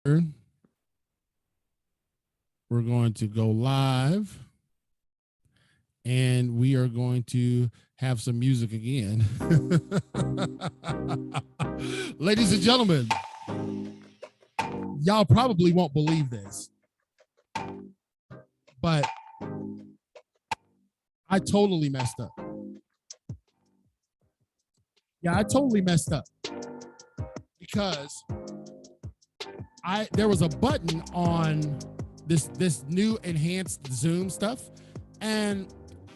We're going to go live and we are going to have some music again. Ladies and gentlemen, y'all probably won't believe this, but I totally messed up. Yeah, I totally messed up because there was a button on this new enhanced Zoom stuff, and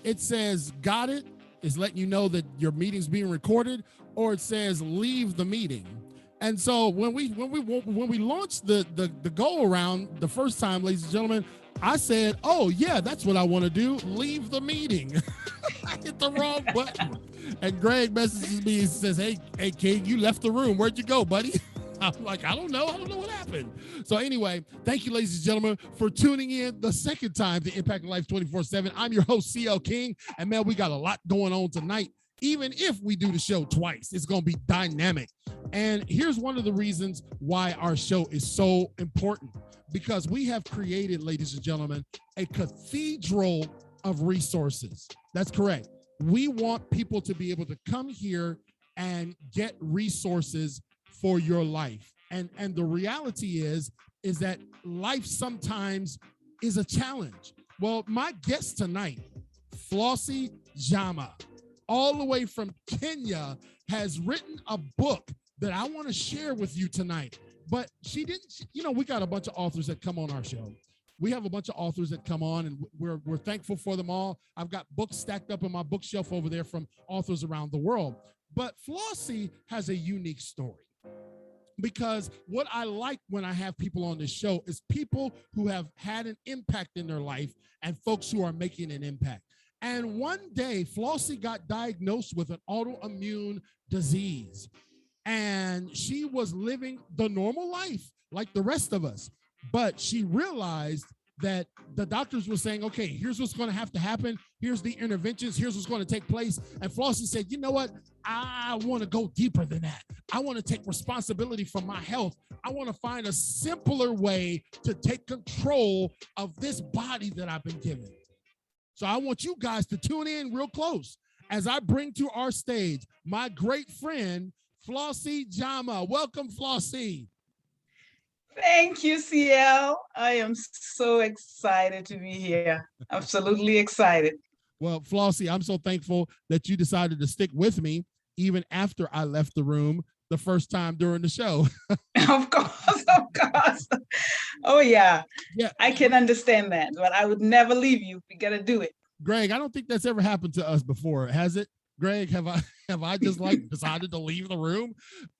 it says "got it," is letting you know that your meeting's being recorded, or it says "leave the meeting." And so when we launched the go around the first time, ladies and gentlemen, I said, "Oh yeah, that's what I want to do. Leave the meeting." I hit the wrong button, and Greg messages me and says, "Hey King, you left the room. Where'd you go, buddy?" I'm like, I don't know what happened. So anyway, thank you, ladies and gentlemen, for tuning in the second time to Impact Life 24/7. I'm your host, CL King, and man, we got a lot going on tonight. Even if we do the show twice, it's going to be dynamic. And here's one of the reasons why our show is so important, because we have created, ladies and gentlemen, a cathedral of resources. That's correct. We want people to be able to come here and get resources for your life. And the reality is that life sometimes is a challenge. Well, my guest tonight, Flossie Njama, all the way from Kenya, has written a book that I want to share with you tonight. But she didn't, we got a bunch of authors that come on our show. We have a bunch of authors that come on, and we're thankful for them all. I've got books stacked up in my bookshelf over there from authors around the world. But Flossie has a unique story. Because what I like when I have people on this show is people who have had an impact in their life and folks who are making an impact. And one day, Flossie got diagnosed with an autoimmune disease. And she was living the normal life like the rest of us. But she realized that the doctors were saying, okay, here's what's going to have to happen. Here's the interventions. Here's what's going to take place. And Flossie said, you know what? I want to go deeper than that. I want to take responsibility for my health. I want to find a simpler way to take control of this body that I've been given. So I want you guys to tune in real close as I bring to our stage my great friend, Flossie Njama. Welcome, Flossie. Thank you, CL. I am so excited to be here. Absolutely excited. Well, Flossie, I'm so thankful that you decided to stick with me even after I left the room the first time during the show. Of course, of course. Oh, yeah. I can understand that, but I would never leave you. We got to do it. Greg, I don't think that's ever happened to us before, has it? Greg, have I just decided to leave the room?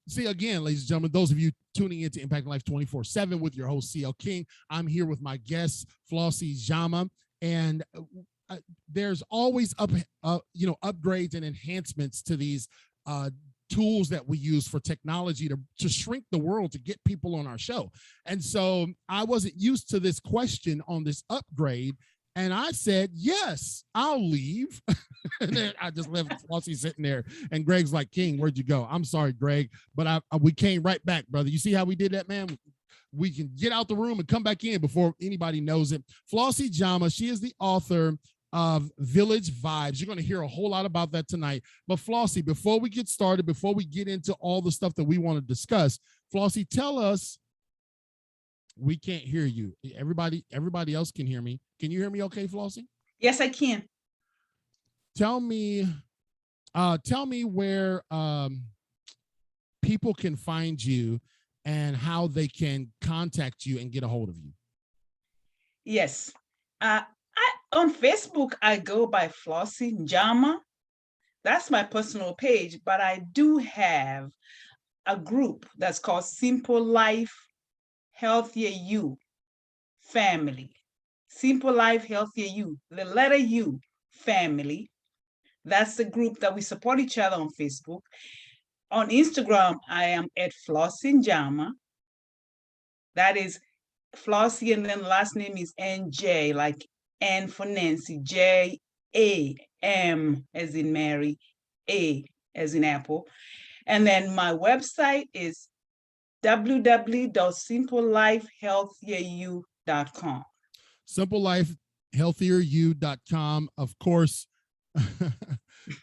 See, again, ladies and gentlemen, those of you tuning into Impact Life 24/7 with your host, CL King, I'm here with my guest, Flossie Njama, and there's always upgrades and enhancements to these tools that we use for technology to shrink the world to get people on our show. And so I wasn't used to this question on this upgrade. And I said, yes, I'll leave. And then I just left Flossie sitting there. And Greg's like, King, where'd you go? I'm sorry, Greg, but we came right back, brother. You see how we did that, man? We can get out the room and come back in before anybody knows it. Flossie Njama, she is the author of Village Vibes. You're going to hear a whole lot about that tonight. But Flossie, before we get started, before we get into all the stuff that we want to discuss, Flossie, tell us. We can't hear you. Everybody else can hear me. Can you hear me okay, Flossie? Yes, I can. Tell me where people can find you and how they can contact you and get a hold of you. Yes. On Facebook, I go by Flossie Njama. That's my personal page, but I do have a group that's called Simple Life Healthier You Family. Simple Life Healthier You, the letter U family. That's the group that we support each other on Facebook. On Instagram, I am at Flossie Njama. That is Flossie, and then the last name is NJ, like N for Nancy, J-A-M as in Mary, A as in Apple. And then my website is www.simplelifehealthieryou.com. SimpleLifeHealthierYou.com. Of course.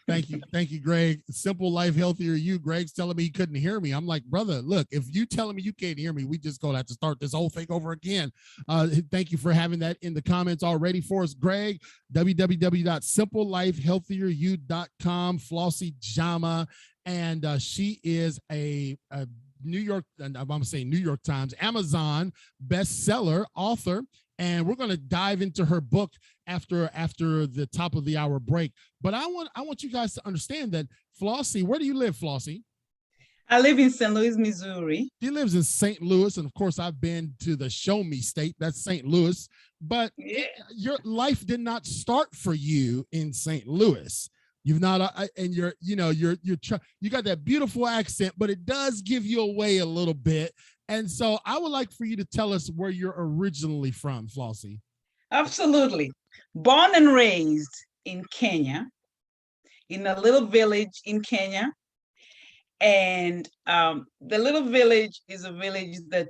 Thank you, Greg. Simple Life Healthier You. Greg's telling me he couldn't hear me. I'm like, brother, look, if you telling me you can't hear me, we just gonna have to start this whole thing over again. Thank you for having that in the comments already for us, Greg. www.simplelifehealthieryou.com. Flossie Njama, and she is a New York, I'm gonna say New York Times, Amazon bestseller author. And we're going to dive into her book after the top of the hour break. But I want you guys to understand that Flossie, where do you live, Flossie? I live in St. Louis, Missouri. She lives in St. Louis, and of course, I've been to the Show Me State. That's St. Louis. But your life did not start for you in St. Louis. You've not, and you got that beautiful accent, but it does give you away a little bit. And so I would like for you to tell us where you're originally from, Flossie. Absolutely. Born and raised in Kenya, in a little village in Kenya. And the little village is a village that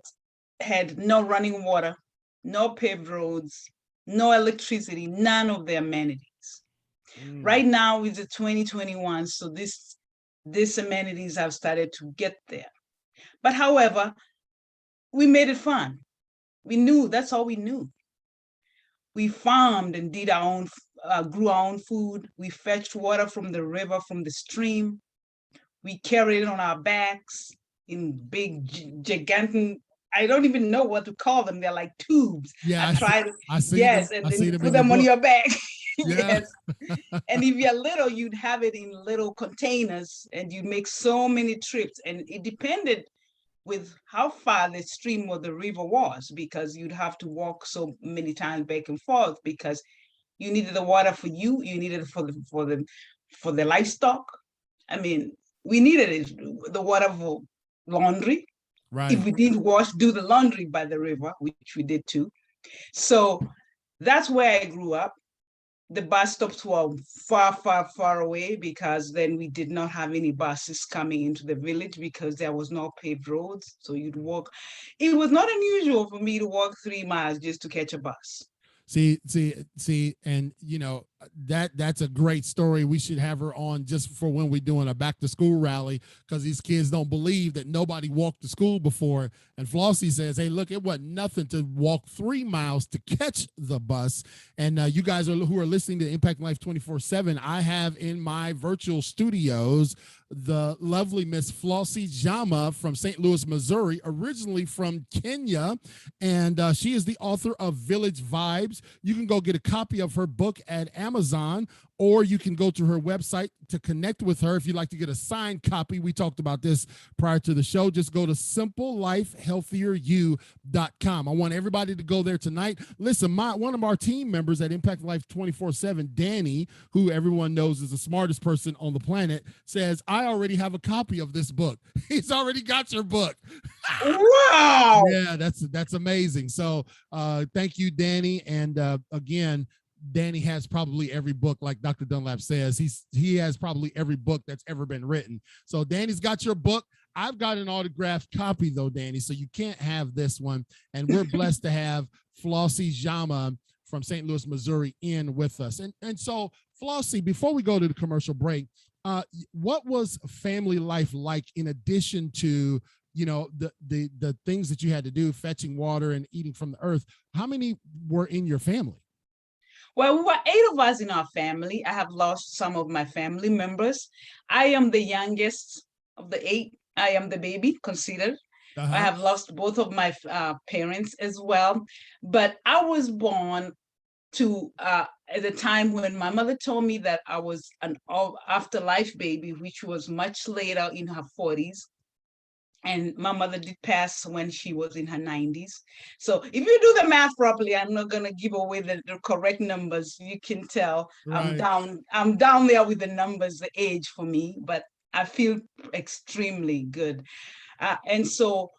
had no running water, no paved roads, no electricity, none of the amenities. Right now it's 2021, so these amenities have started to get there. But however, we made it fun. We knew, that's all we knew. We farmed and did our own, grew our own food. We fetched water from the river, from the stream. We carried it on our backs in big, gigantic, I don't even know what to call them. They're like tubes. Yeah, I see yes, them. and I see then them put them on your back. Yeah. Yes. And if you're little, you'd have it in little containers and you make so many trips. And it depended with how far the stream or the river was, because you'd have to walk so many times back and forth because you needed the water for you, you needed it for the livestock. I mean, we needed it, the water for laundry. Right. If we didn't do the laundry by the river, which we did too. So that's where I grew up. The bus stops were far, far, far away because then we did not have any buses coming into the village because there was no paved roads. So you'd walk. It was not unusual for me to walk 3 miles just to catch a bus. See, and that's a great story. We should have her on just for when we're doing a back to school rally, because these kids don't believe that nobody walked to school before. And Flossie says, hey, look, it wasn't nothing to walk 3 miles to catch the bus. And you guys who are listening to Impact Life 24/7, I have in my virtual studios the lovely Miss Flossie Njama from St. Louis, Missouri, originally from Kenya. And she is the author of Village Vibes. You can go get a copy of her book at Amazon, or you can go to her website to connect with her if you'd like to get a signed copy. We talked about this prior to the show. Just go to simplelifehealthieryou.com. I want everybody to go there tonight. Listen, one of our team members at Impact Life 24/7, Danny, who everyone knows is the smartest person on the planet, says, I already have a copy of this book. He's already got your book. Wow. Yeah, that's amazing. So thank you, Danny. And again, Danny has probably every book, like Dr. Dunlap says. He has probably every book that's ever been written. So Danny's got your book. I've got an autographed copy though, Danny, so you can't have this one. And we're blessed to have Flossie Njama from St. Louis, Missouri in with us. And so Flossie, before we go to the commercial break, what was family life like in addition to the things that you had to do, fetching water and eating from the earth? How many were in your family? Well, we were 8 of us in our family. I have lost some of my family members. I am the youngest of the 8. I am the baby considered. I have lost both of my parents as well. But I was born to at the time when my mother told me that I was an afterlife baby, which was much later in her 40s. And my mother did pass when she was in her 90s. So if you do the math properly, I'm not going to give away the correct numbers. You can tell right. I'm down there with the numbers, the age for me, but I feel extremely good. And so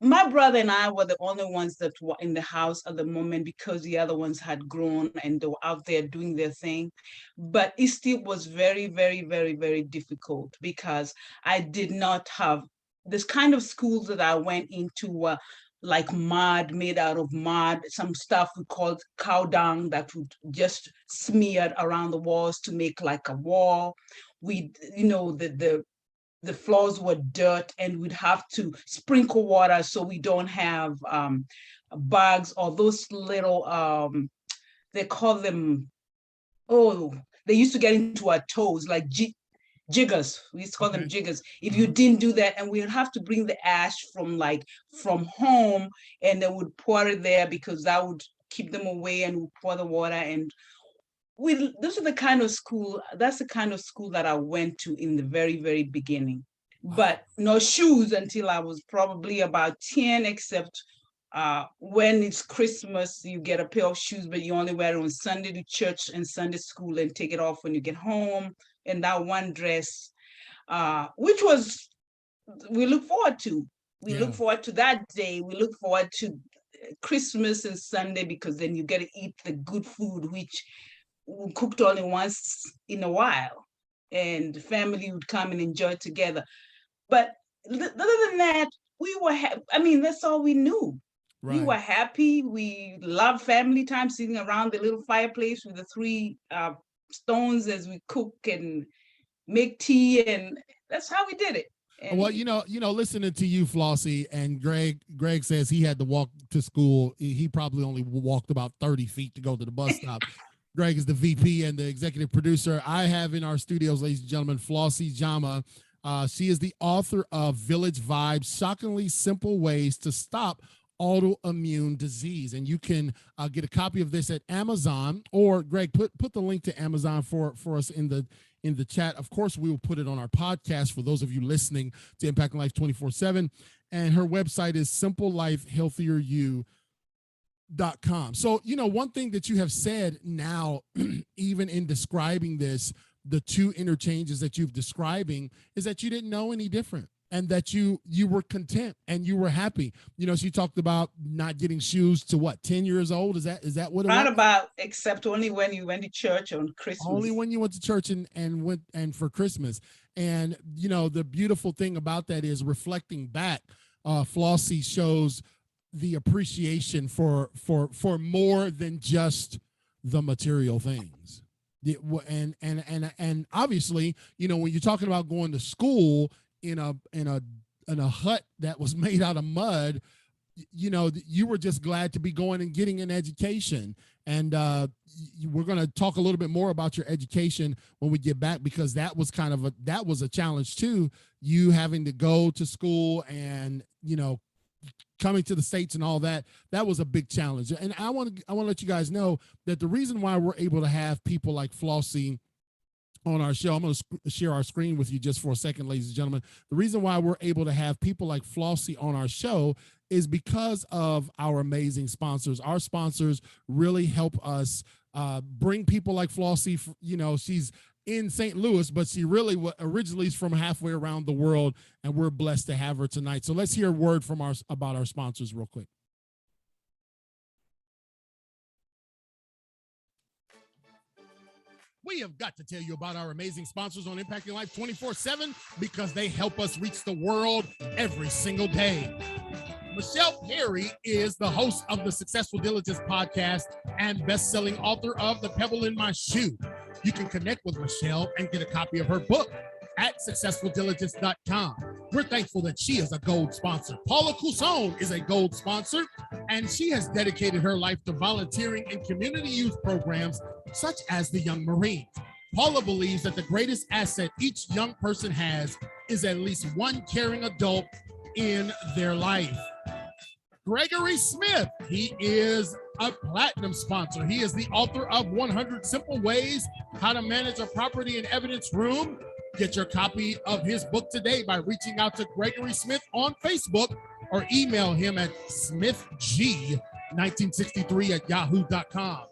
my brother and I were the only ones that were in the house at the moment because the other ones had grown and they were out there doing their thing. But it still was very, very, very, very difficult because I did not have this kind of schools that I went into were like mud, made out of mud, some stuff we called cow dung that would just smeared around the walls to make like a wall. We, the floors were dirt, and we'd have to sprinkle water so we don't have bugs or those little they call them, oh, they used to get into our toes like jiggers. We used to call them jiggers. If you didn't do that, and we'd have to bring the ash from home, and they would pour it there because that would keep them away, and we'd pour the water. And that's the kind of school that I went to in the very, very beginning. But no shoes until I was probably about 10, except when it's Christmas, you get a pair of shoes, but you only wear it on Sunday to church and Sunday school and take it off when you get home. And that one dress, which was, we look forward to. We look forward to that day. We look forward to Christmas and Sunday, because then you get to eat the good food, which we cooked only once in a while, and the family would come and enjoy together. But other than that, we were, that's all we knew. Right. We were happy. We loved family time, sitting around the little fireplace with the three stones as we cook and make tea, and that's how we did it. And well, listening to you, Flossie, and Greg says he had to walk to school. He probably only walked about 30 feet to go to the bus stop. Greg is the VP and the executive producer. I have in our studios, ladies and gentlemen, Flossie Njama. She is the author of Village Vibes, Shockingly Simple Ways to Stop Autoimmune Disease. And you can get a copy of this at Amazon, or Greg, put the link to Amazon for us in the chat. Of course, we will put it on our podcast for those of you listening to Impacting Life 24/7. And her website is simplelifehealthieryou.com. So, one thing that you have said now, even in describing this, the two interchanges that you've describing, is that you didn't know any different, and that you were content and you were happy. She talked about not getting shoes to what, 10 years old? Is that what it was? Not about, except only when you went to church on Christmas. Only when you went to church and for Christmas. And the beautiful thing about that is, reflecting back, Flossie shows the appreciation for more than just the material things. And obviously, when you're talking about going to school in a hut that was made out of mud, you were just glad to be going and getting an education. And we're going to talk a little bit more about your education when we get back, because that was a challenge too. You having to go to school and coming to the States and all that was a big challenge. And I want to let you guys know that the reason why we're able to have people like Flossie on our show, I'm going to share our screen with you just for a second, ladies and gentlemen. The reason why we're able to have people like Flossie on our show is because of our amazing sponsors. Our sponsors really help us bring people like Flossie. She's in St. Louis, but she really originally is from halfway around the world, and we're blessed to have her tonight. So let's hear a word from about our sponsors real quick. We have got to tell you about our amazing sponsors on Impacting Life 24/7, because they help us reach the world every single day. Michelle Perry is the host of the Successful Diligence podcast and best-selling author of The Pebble in My Shoe. You can connect with Michelle and get a copy of her book at successfuldiligence.com. We're thankful that she is a gold sponsor. Paula Cousson is a gold sponsor, and she has dedicated her life to volunteering in community youth programs such as the Young Marines. Paula believes that the greatest asset each young person has is at least one caring adult in their life. Gregory Smith, he is a platinum sponsor. He is the author of 100 Simple Ways How to Manage a Property and Evidence Room. Get your copy of his book today by reaching out to Gregory Smith on Facebook, or email him at smithg1963@yahoo.com.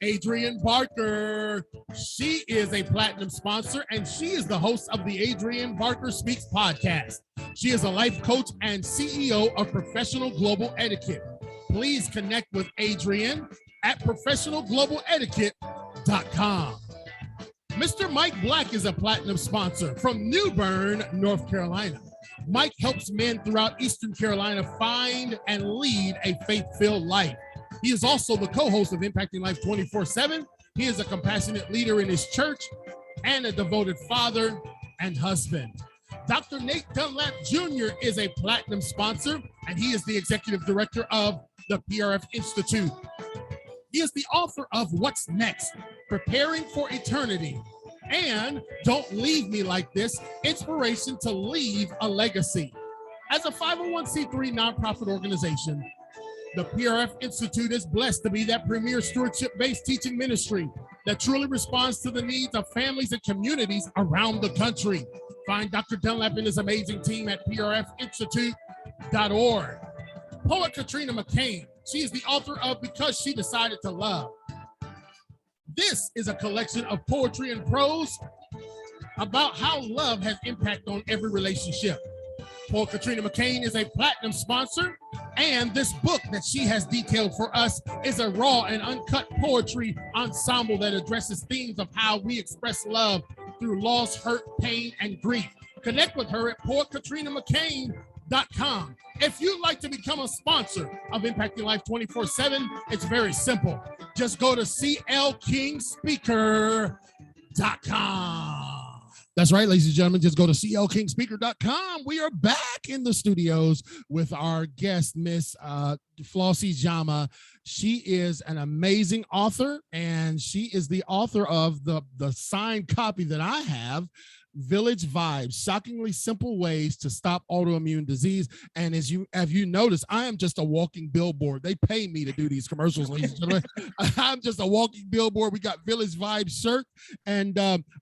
Adrienne Barker, she is a platinum sponsor, and she is the host of the Adrienne Barker Speaks podcast. She is a life coach and CEO of Professional Global Etiquette. Please connect with Adrienne at professionalglobaletiquette.com. Mr. Mike Black is a platinum sponsor from New Bern, North Carolina. Mike helps men throughout Eastern Carolina find and lead a faith-filled life. He is also the co-host of Impacting Life 24/7. He is a compassionate leader in his church and a devoted father and husband. Dr. Nate Dunlap Jr. is a platinum sponsor, and he is the executive director of the PRF Institute. He is the author of What's Next? Preparing for Eternity, and Don't Leave Me Like This, Inspiration to Leave a Legacy. As a 501c3 nonprofit organization, the PRF Institute is blessed to be that premier stewardship-based teaching ministry that truly responds to the needs of families and communities around the country. Find Dr. Dunlap and his amazing team at prfinstitute.org. Poet Katrina McCain, she is the author of Because She Decided to Love. This is a collection of poetry and prose about how love has impact on every relationship. Poet Katrina McCain is a platinum sponsor, and this book that she has detailed for us is a raw and uncut poetry ensemble that addresses themes of how we express love through loss, hurt, pain, and grief. Connect with her at poetkatrinaMcCain.com. If you'd like to become a sponsor of Impacting Life 24/7, it's very simple. Just go to clkingspeaker.com. That's right, ladies and gentlemen, just go to clkingspeaker.com. We are back in the studios with our guest, Miss Flossie Njama. She is an amazing author, and she is the author of the signed copy that I have, Village Vibes, Shockingly Simple Ways to Stop Autoimmune Disease. And as you noticed, I am just a walking billboard. They pay me to do these commercials, ladies and gentlemen. I'm just a walking billboard. We got Village Vibes shirt, and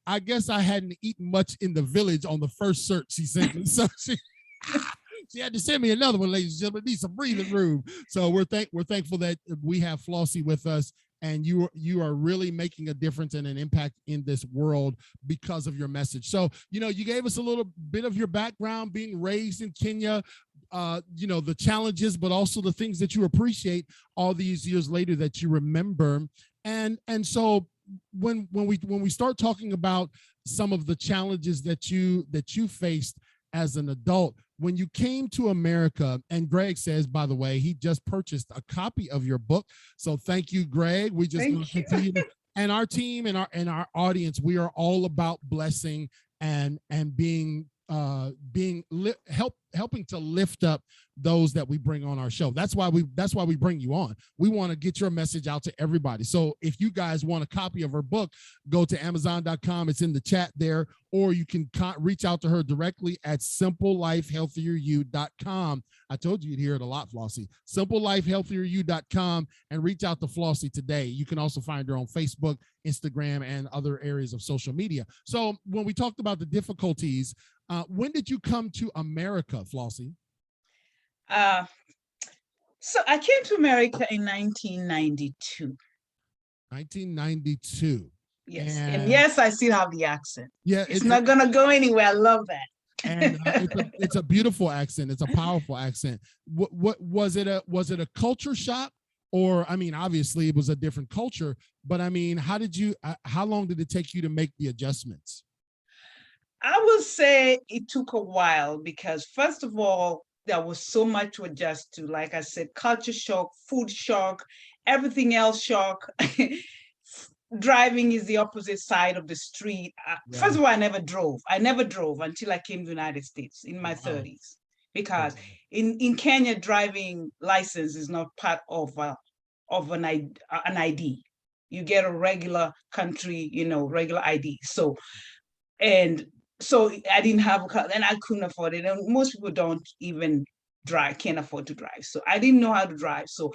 I guess I hadn't eaten much in the village on the first shirt she sent me. So she had to send me another one, ladies and gentlemen. Need some breathing room. So we're thankful that we have Flossie with us, and you are really making a difference and an impact in this world because of your message. So, you gave us a little bit of your background, being raised in Kenya, the challenges, but also the things that you appreciate all these years later that you remember. And so when we start talking about some of the challenges that you faced as an adult, when you came to America, and Greg says, by the way, he just purchased a copy of your book. So thank you, Greg. We just want to continue and our team and our audience, we are all about blessing and being helping to lift up those that we bring on our show. That's why we bring you on. We want to get your message out to everybody. So if you guys want a copy of her book, go to Amazon.com. It's in the chat there, or you can reach out to her directly at SimpleLifeHealthierYou.com. I told you you'd hear it a lot, Flossie. SimpleLifeHealthierYou.com, and reach out to Flossie today. You can also find her on Facebook, Instagram, and other areas of social media. So when we talked about the difficulties, when did you come to America, Flossie? So I came to America in 1992. 1992. Yes, and yes, I still have the accent. Yeah, it's not gonna go anywhere. I love that. And it's a beautiful accent. It's a powerful accent. What was it? Was it a culture shock? Or, I mean, obviously it was a different culture, but I mean, how long did it take you to make the adjustments? I would say it took a while because, first of all, there was so much to adjust to. Like I said, culture shock, food shock, everything else shock. Driving is the opposite side of the street. First of all, I never drove until I came to the United States in my 30s, because in Kenya, driving license is not part of an ID. You get a regular country, regular ID. So I didn't have a car, and I couldn't afford it. And most people don't even can't afford to drive. So I didn't know how to drive. So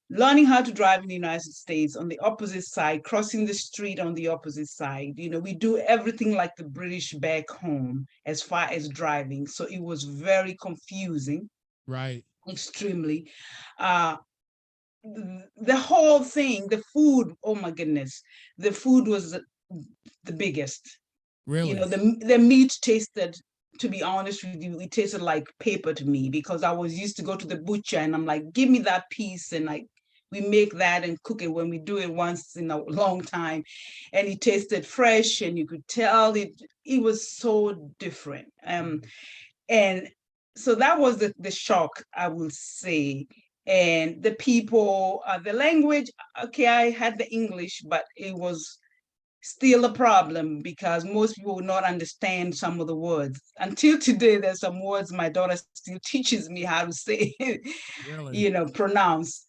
learning how to drive in the United States on the opposite side, crossing the street on the opposite side, we do everything like the British back home as far as driving. So it was very confusing. Right. Extremely. The whole thing, the food, oh my goodness, the food was the biggest. Really? The meat tasted, to be honest with you, it tasted like paper to me, because I was used to go to the butcher and I'm like, give me that piece, and we make that and cook it when we do it once in a long time, and it tasted fresh, and you could tell it was so different. And And so that was the shock, I will say. And the people, the language, okay, I had the English, but it was still a problem because most people would not understand some of the words. Until today, there's some words my daughter still teaches me how to say, Really? pronounce.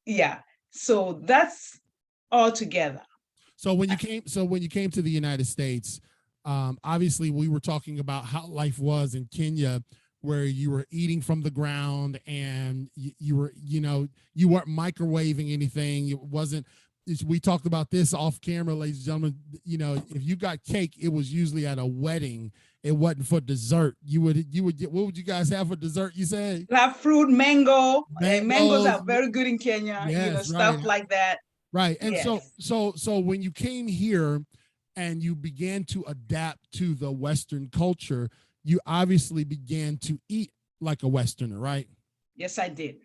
Yeah. So that's all together. So when you came to the United States, obviously we were talking about how life was in Kenya, where you were eating from the ground and you were, you weren't microwaving anything. It wasn't. We talked about this off camera, ladies and gentlemen. If you got cake, it was usually at a wedding. It wasn't for dessert. You would get. What would you guys have for dessert? You say Have fruit, mango, and mangoes mangoes. are very good in Kenya, Yes, right. stuff like that. Right. And so Yes. so so when you came here and you began to adapt to the Western culture, you obviously began to eat like a Westerner, right? Yes, I did.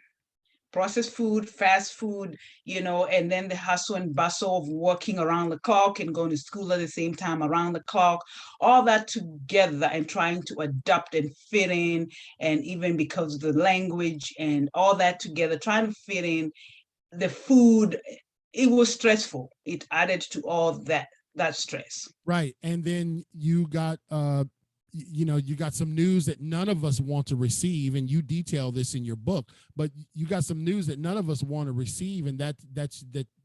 Processed food, fast food, and then the hustle and bustle of working around the clock and going to school at the same time around the clock, all that together and trying to adapt and fit in. And even because of the language and all that together, trying to fit in the food, it was stressful. It added to all that stress. Right. And then you got you got some news that none of us want to receive, and you detail this in your book, but you got some news that none of us want to receive, and that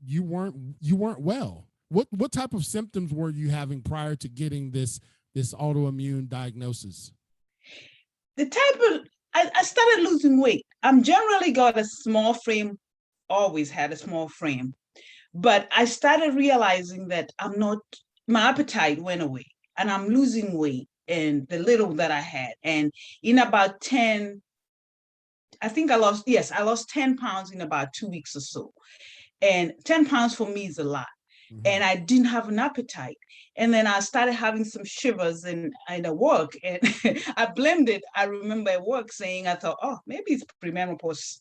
you weren't well. What type of symptoms were you having prior to getting this autoimmune diagnosis? The type of I started losing weight. I'm generally got a small frame, always had a small frame. But I started realizing that my appetite went away and I'm losing weight and the little that I had. And in about 10, I think I lost 10 pounds in about 2 weeks or so. And 10 pounds for me is a lot. Mm-hmm. And I didn't have an appetite. And then I started having some shivers in at work. And I blamed it. I remember at work saying, I thought, oh, maybe it's premenopause,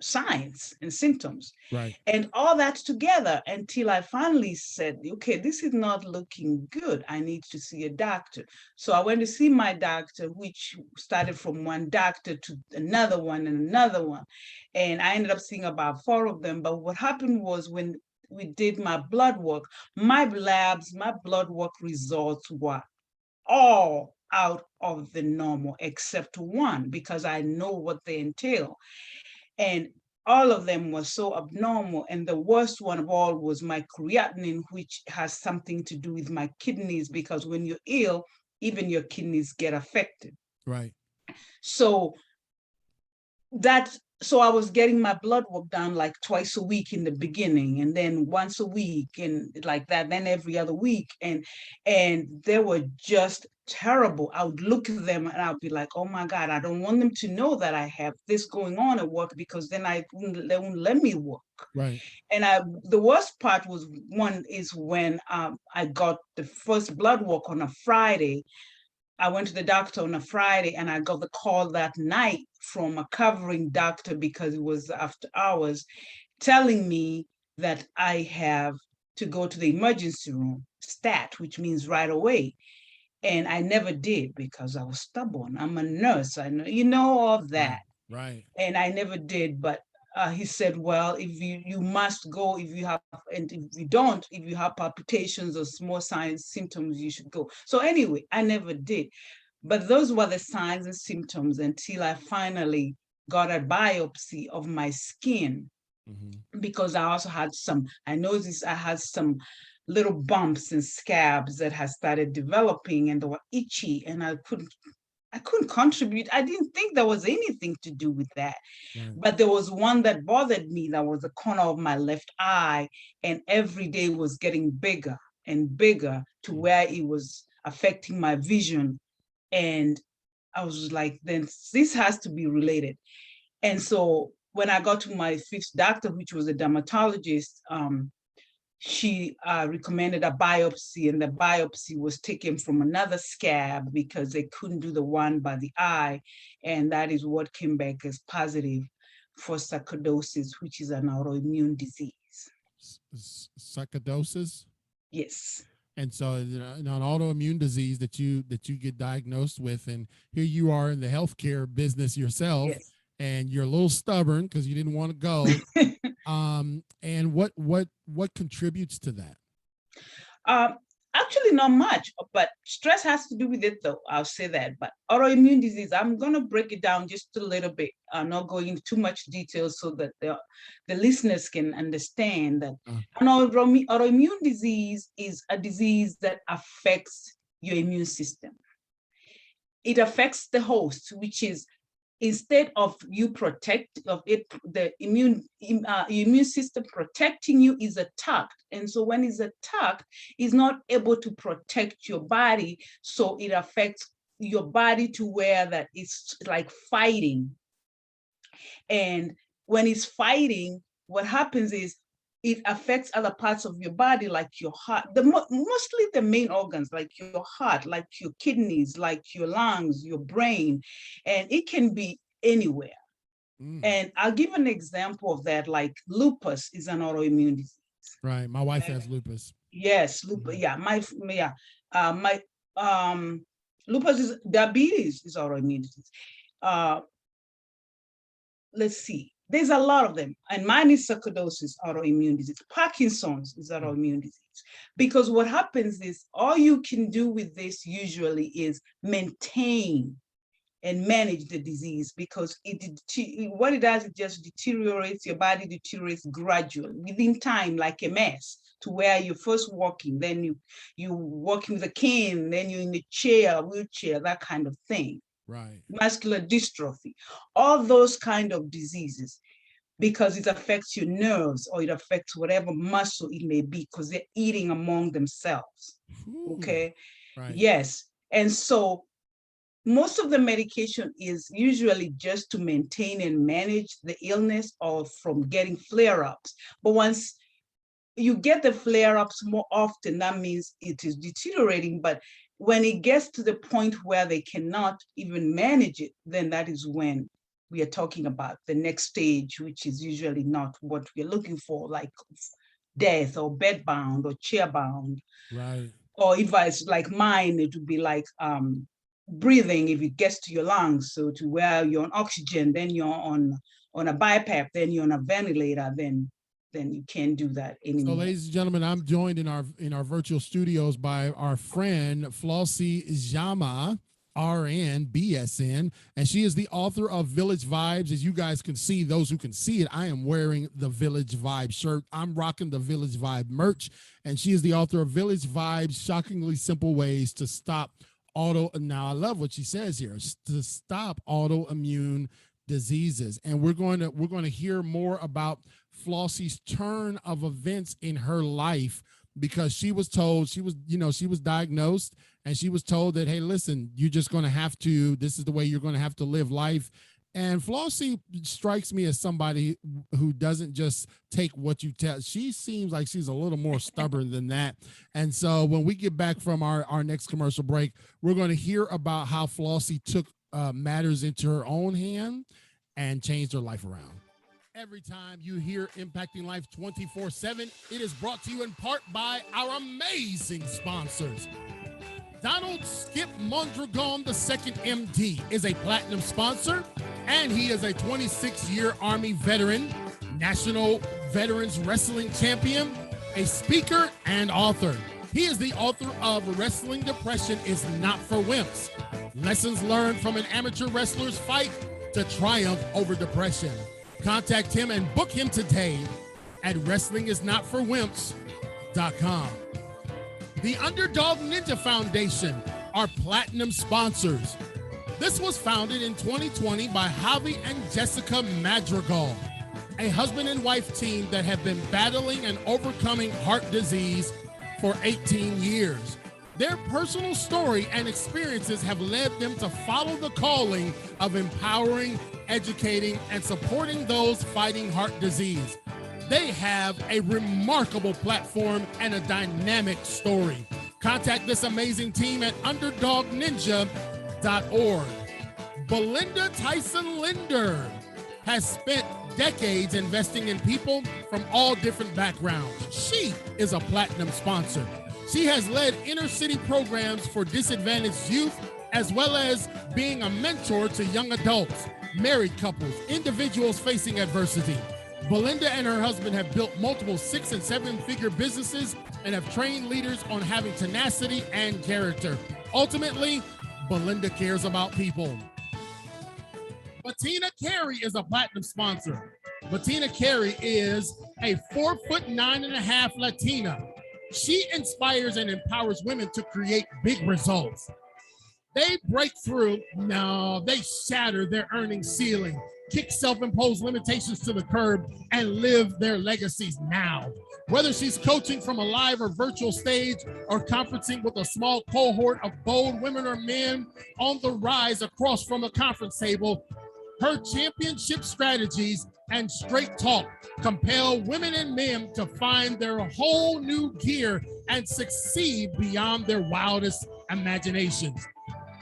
signs and symptoms. Right. And all that together until I finally said, okay, this is not looking good. I need to see a doctor. So I went to see my doctor, which started from one doctor to another one and another one. And I ended up seeing about four of them. But what happened was when we did my blood work, my blood work results were all out of the normal except one because I know what they entail. And all of them were so abnormal. And the worst one of all was my creatinine, which has something to do with my kidneys, because when you're ill, even your kidneys get affected. Right. So that so I was getting my blood work done like twice a week in the beginning, and then once a week, and like that, then every other week, and they were just terrible. I would look at them and I'd be like, oh my God, I don't want them to know that I have this going on at work, because then they won't let me work. Right. And the worst part was one is when I got the first blood work on a Friday. I went to the doctor on a Friday and I got the call that night from a covering doctor because it was after hours, telling me that I have to go to the emergency room, stat, which means right away. And I never did because I was stubborn. I'm a nurse. I know, all of Right. that. Right. And I never did. But he said, well, if you must go if you have, and if you don't, if you have palpitations or small signs, symptoms, you should go. So anyway, I never did. But those were the signs and symptoms until I finally got a biopsy of my skin, Mm-hmm. because I also had I noticed I had some little bumps and scabs that had started developing and they were itchy, and I couldn't contribute. I didn't think there was anything to do with that. Right. But there was one that bothered me. That was the corner of my left eye, and every day was getting bigger and bigger to where it was affecting my vision. And I was like, then this has to be related. And so when I got to my fifth doctor, which was a dermatologist, she recommended a biopsy, and the biopsy was taken from another scab because they couldn't do the one by the eye. And that is what came back as positive for sarcoidosis, which is an autoimmune disease. Sarcoidosis. Yes. And so, an autoimmune disease that you get diagnosed with, and here you are in the healthcare business yourself, Yes. and you're a little stubborn because you didn't want to go. And what contributes to that? Um, Actually, not much, but stress has to do with it, though. I'll say that. But autoimmune disease, I'm going to break it down just a little bit. I'm not going into too much detail so that the listeners can understand that an autoimmune disease is a disease that affects your immune system. It affects the host, which is instead of you protect of it, the immune system protecting you is attacked. And so when it's attacked, it's not able to protect your body. So it affects your body to where that it's like fighting. And when it's fighting, what happens is it affects other parts of your body, like your heart, mostly the main organs, like your heart, like your kidneys, like your lungs, your brain, and it can be anywhere. And I'll give an example of that, like lupus is an autoimmune disease. Right. My wife has lupus. Yes, lupus. Yeah, my lupus is diabetes is autoimmune disease. Let's see. There's a lot of them. And mine is sarcoidosis, autoimmune disease. Parkinson's is autoimmune disease. Because what happens is all you can do with this usually is maintain and manage the disease, because what it does, it just deteriorates, your body deteriorates gradually within time, like a mess, to where you're first walking, then you walking with a cane, then you're in a chair, wheelchair, that kind of thing. Right. Muscular dystrophy, all those kind of diseases, because it affects your nerves or it affects whatever muscle it may be, because they're eating among themselves. Ooh, okay. Right. Yes. And so most of the medication is usually just to maintain and manage the illness or from getting flare-ups. But once you get the flare-ups more often, that means it is deteriorating. But when it gets to the point where they cannot even manage it, then that is when we are talking about the next stage, which is usually not what we're looking for, like death or bedbound or chairbound. Right. Or if it's like mine, it would be like breathing if it gets to your lungs. So to where you're on oxygen, then you're on a BiPAP, then you're on a ventilator, then you can't do that anymore. So, ladies and gentlemen, I'm joined in our virtual studios by our friend Flossie Njama, RN, BSN, and she is the author of Village Vibes. As you guys can see, those who can see it, I am wearing the Village Vibe shirt. I'm rocking the Village Vibe merch, and she is the author of Village Vibes, Shockingly Simple Ways to Stop Now, I love what she says here, to stop autoimmune diseases. And we're going to hear more about Flossie's turn of events in her life, because she was told, she was diagnosed, and she was told that, hey, listen, you're just going to have to, this is the way you're going to have to live life. And Flossie strikes me as somebody who doesn't just take what you tell. She seems like she's a little more stubborn than that. And so when we get back from our next commercial break, we're going to hear about how Flossie took matters into her own hand and changed her life around. Every time you hear Impacting Life 24/7, it is brought to you in part by our amazing sponsors. Donald Skip Mondragon II, MD, is a platinum sponsor, and he is a 26-year Army veteran, National Veterans Wrestling Champion, a speaker, and author. He is the author of Wrestling Depression is Not for Wimps, Lessons Learned from an Amateur Wrestler's Fight to Triumph Over Depression. Contact him and book him today at wrestlingisnotforwimps.com. The Underdog Ninja Foundation are platinum sponsors. This was founded in 2020 by Javi and Jessica Madrigal, a husband and wife team that have been battling and overcoming heart disease for 18 years. Their personal story and experiences have led them to follow the calling of empowering, educating, and supporting those fighting heart disease. They have a remarkable platform and a dynamic story. Contact this amazing team at underdogninja.org. Belinda Tyson Linder has spent decades investing in people from all different backgrounds. She is a platinum sponsor. She has led inner city programs for disadvantaged youth, as well as being a mentor to young adults, married couples, individuals facing adversity. Belinda and her husband have built multiple 6- and 7-figure businesses and have trained leaders on having tenacity and character. Ultimately, Belinda cares about people. Bettina Carey is a platinum sponsor. Bettina Carey is a 4'9.5" Latina. She inspires and empowers women to create big results. They break through, no, they shatter their earnings ceiling, kick self-imposed limitations to the curb, and live their legacies now. Whether she's coaching from a live or virtual stage or conferencing with a small cohort of bold women or men on the rise across from a conference table, her championship strategies and straight talk compel women and men to find their whole new gear and succeed beyond their wildest imaginations.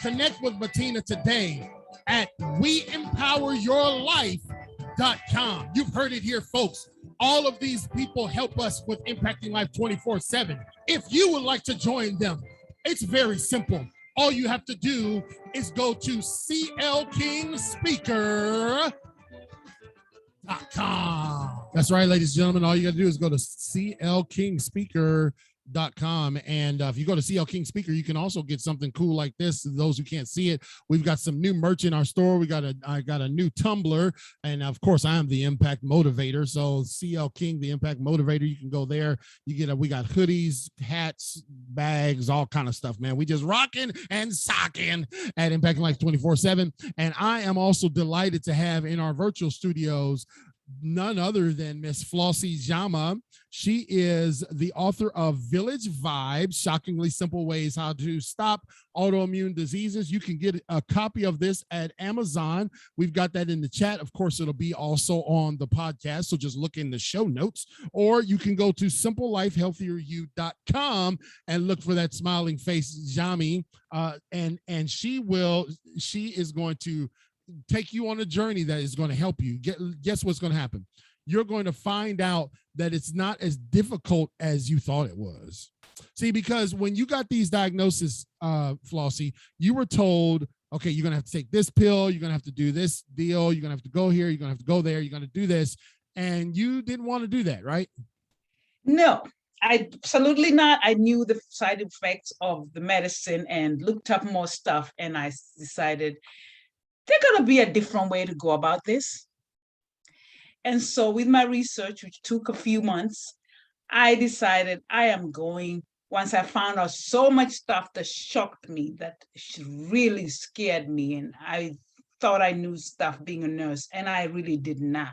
Connect with Bettina today at weempoweryourlife.com. You've heard it here, folks. All of these people help us with impacting life 24/7. If you would like to join them, it's very simple. All you have to do is go to clkingspeaker.com. That's right, ladies and gentlemen. All you got to do is go to clkingspeaker.com. And if you go to CL King Speaker, you can also get something cool like this. Those who can't see it, we've got some new merch in our store. I got a new tumbler, and of course, I am the Impact Motivator. So CL King, the Impact Motivator, you can go there. We got hoodies, hats, bags, all kind of stuff, man. We just rocking and socking at Impact Life 24/7. And I am also delighted to have in our virtual studios none other than Miss Flossie Njama. She is the author of Village Vibes, Shockingly Simple Ways How to Stop Autoimmune Diseases. You can get a copy of this at Amazon. We've got that in the chat. Of course, it'll be also on the podcast, so just look in the show notes. Or you can go to simplelifehealthieryou.com and look for that smiling face, Njami, and she is going to take you on a journey that is going to help you. Guess what's going to happen? You're going to find out that it's not as difficult as you thought it was. See, because when you got these diagnoses, Flossie, you were told, okay, you're going to have to take this pill, you're going to have to do this deal, you're going to have to go here, you're going to have to go there, you're going to do this, and you didn't want to do that, right? No, absolutely not. I knew the side effects of the medicine and looked up more stuff, and I decided there's going to be a different way to go about this. And so with my research, which took a few months, I decided once I found out so much stuff that shocked me, that really scared me, and I thought I knew stuff being a nurse, and I really did not.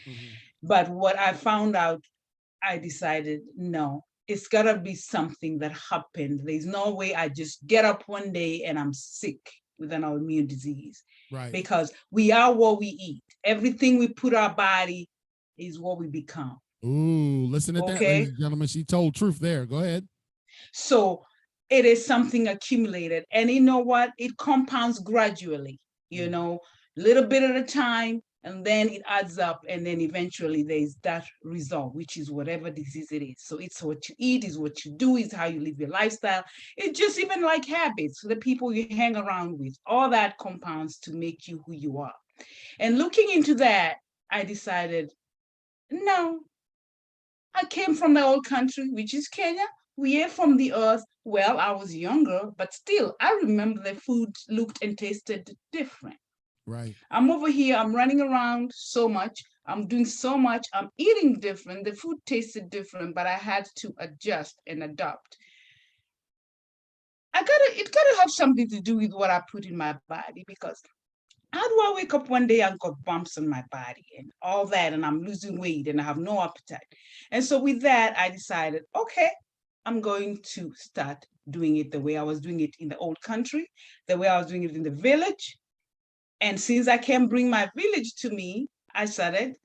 Mm-hmm. But what I found out, I decided, no, it's got to be something that happened. There's no way I just get up one day and I'm sick with an autoimmune disease. Right. Because we are what we eat. Everything we put our body is what we become. Ooh, listen to that, ladies and gentlemen. She told truth there. Go ahead. So it is something accumulated. And you know what? It compounds gradually, you know, a little bit at a time, and then it adds up. And then eventually there's that result, which is whatever disease it is. So it's what you eat, is what you do, is how you live your lifestyle. It's just even like habits, the people you hang around with, all that compounds to make you who you are. And looking into that, I decided, no, I came from the old country, which is Kenya. We are from the earth. Well, I was younger, but still, I remember the food looked and tasted different. Right. I'm over here, I'm running around so much, I'm doing so much, I'm eating different, the food tasted different, but I had to adjust and adapt. It gotta have something to do with what I put in my body, because how do I wake up one day and got bumps on my body and all that, and I'm losing weight and I have no appetite? And so with that, I decided, okay, I'm going to start doing it the way I was doing it in the old country, the way I was doing it in the village. And since I can't bring my village to me, I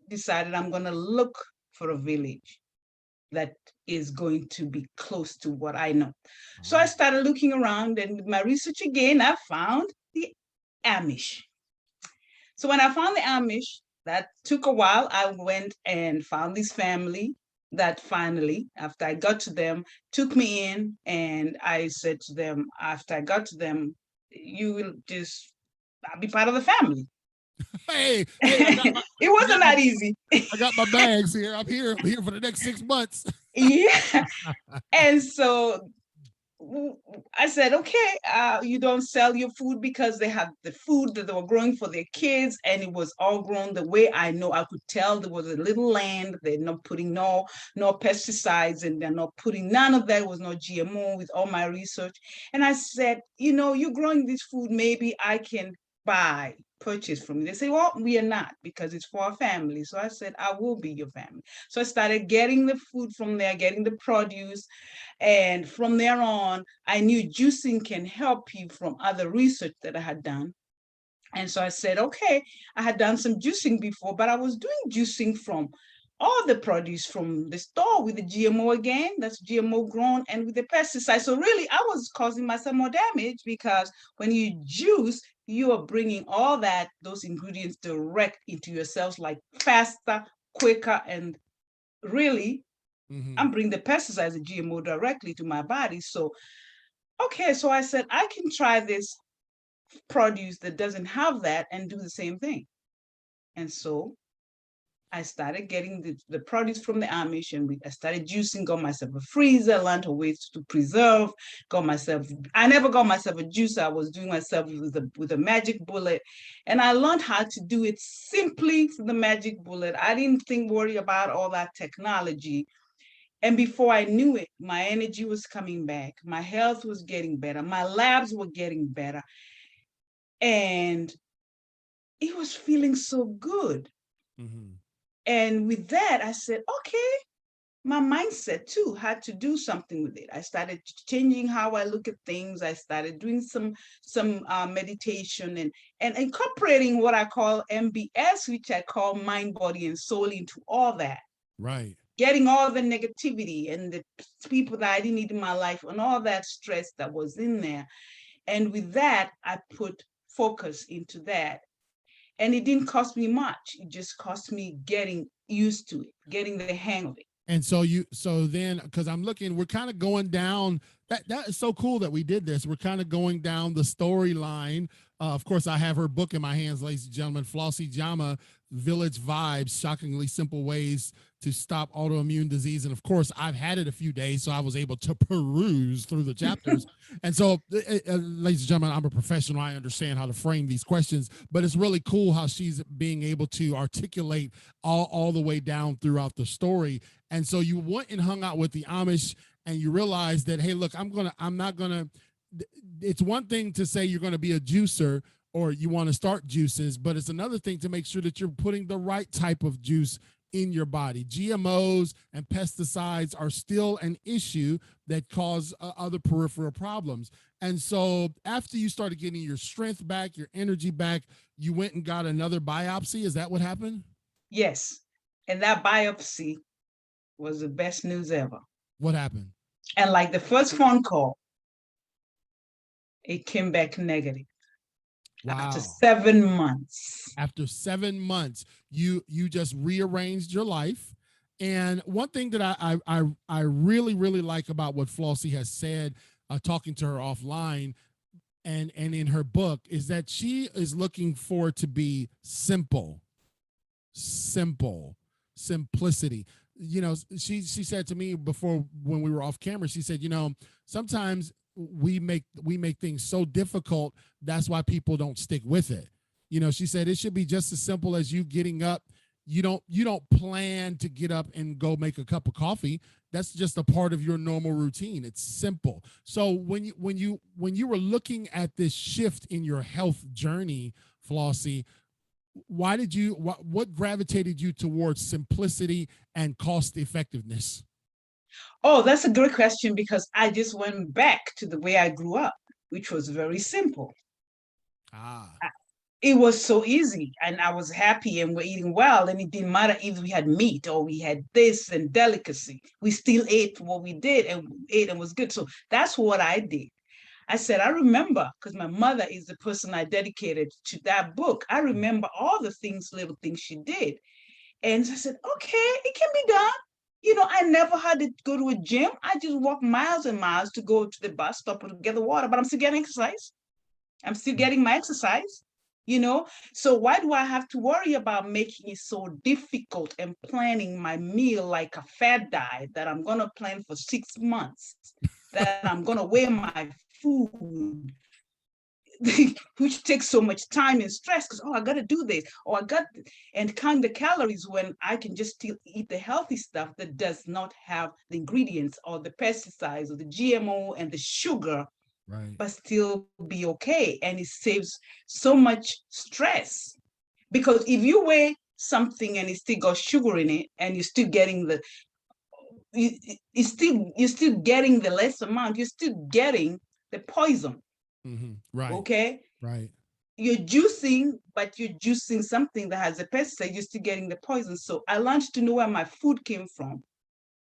decided I'm going to look for a village that is going to be close to what I know. So I started looking around, and with my research again, I found the Amish. So when I found the Amish, that took a while. I went and found this family that finally, after I got to them, took me in, and I said to them, after I got to them, you will just be part of the family. Hey, It I got wasn't my that easy. I got my bags here. I'm here. I'm here for the next 6 months. Yeah. And so I said, okay, you don't sell your food, because they had the food that they were growing for their kids, and it was all grown the way I know. I could tell there was a little land. They're not putting no pesticides, and they're not putting none of that. It was no GMO with all my research. And I said, you're growing this food. Maybe I can purchase from you. They say, well, we are not, because it's for our family. So I said, I will be your family. So I started getting the food from there, getting the produce. And from there on, I knew juicing can help you from other research that I had done. And so I said, okay, I had done some juicing before, but I was doing juicing from all the produce from the store with the GMO again, that's GMO grown, and with the pesticide. So really, I was causing myself more damage, because when you juice, you are bringing all those ingredients direct into your cells, like faster, quicker, and really, Mm-hmm. I'm bringing the pesticides, the GMO, directly to my body. So, okay, so I said, I can try this produce that doesn't have that and do the same thing. And so I started getting the produce from the Amish, and I started juicing, got myself a freezer, learned a ways to preserve, I never got myself a juicer. I was doing myself with a magic bullet. And I learned how to do it simply through the magic bullet. I didn't worry about all that technology. And before I knew it, my energy was coming back. My health was getting better. My labs were getting better. And it was feeling so good. Mm-hmm. And with that, I said, okay, my mindset too had to do something with it. I started changing how I look at things. I started doing some meditation, and incorporating what I call MBS, which I call mind, body, and soul, into all that. Right. Getting all the negativity and the people that I didn't need in my life, and all that stress that was in there. And with that, I put focus into that. And it didn't cost me much. It just cost me getting used to it, getting the hang of it. And so then, because I'm looking, we're kind of going down. That is so cool that we did this. We're kind of going down the storyline. Of course, I have her book in my hands, ladies and gentlemen. Flossie Njama, Village Vibes: Shockingly Simple Ways to Stop Autoimmune Disease. And of course, I've had it a few days, so I was able to peruse through the chapters. And so, ladies and gentlemen, I'm a professional. I understand how to frame these questions, but it's really cool how she's being able to articulate all the way down throughout the story. And so you went and hung out with the Amish, and you realized that, hey, look, I'm not gonna. It's one thing to say you're going to be a juicer or you want to start juices, but it's another thing to make sure that you're putting the right type of juice in your body. GMOs and pesticides are still an issue that cause other peripheral problems. And so after you started getting your strength back, your energy back, you went and got another biopsy. Is that what happened? Yes. And that biopsy was the best news ever. What happened? And like the first phone call, it came back negative. Wow. After 7 months. After 7 months, you just rearranged your life. And one thing that I really like about what Flossie has said, talking to her offline and in her book, is that she is looking for it to be simplicity. She said to me before, when we were off camera, she said, sometimes we make things so difficult, that's why people don't stick with it. She said it should be just as simple as you getting up. You don't plan to get up and go make a cup of coffee. That's just a part of your normal routine. It's simple. So when you were looking at this shift in your health journey, Flossie, what gravitated you towards simplicity and cost effectiveness? Oh, that's a great question, because I just went back to the way I grew up, which was very simple. It was so easy, and I was happy, and we're eating well, and it didn't matter if we had meat or we had this and delicacy. We still ate what we did, and ate and was good. So that's what I did. I said, I remember, because my mother is the person I dedicated to that book. I remember all the little things she did. And I said, okay, it can be done. I never had to go to a gym. I just walk miles and miles to go to the bus stop or to get the water, but I'm still getting exercise. I'm still getting my exercise, you know? So why do I have to worry about making it so difficult and planning my meal like a fad diet that I'm going to plan for 6 months, that I'm going to weigh my food, which takes so much time and stress because, oh, I got to do this, or and count the calories when I can just still eat the healthy stuff that does not have the ingredients or the pesticides or the GMO and the sugar, Right. but still be okay. And it saves so much stress. Because if you weigh something and it still got sugar in it and you're still getting you're still getting the less amount, you're still getting the poison. Right. Okay. Right. You're juicing, but you're juicing something that has a pesticide, you're still getting the poison. So I learned to know where my food came from,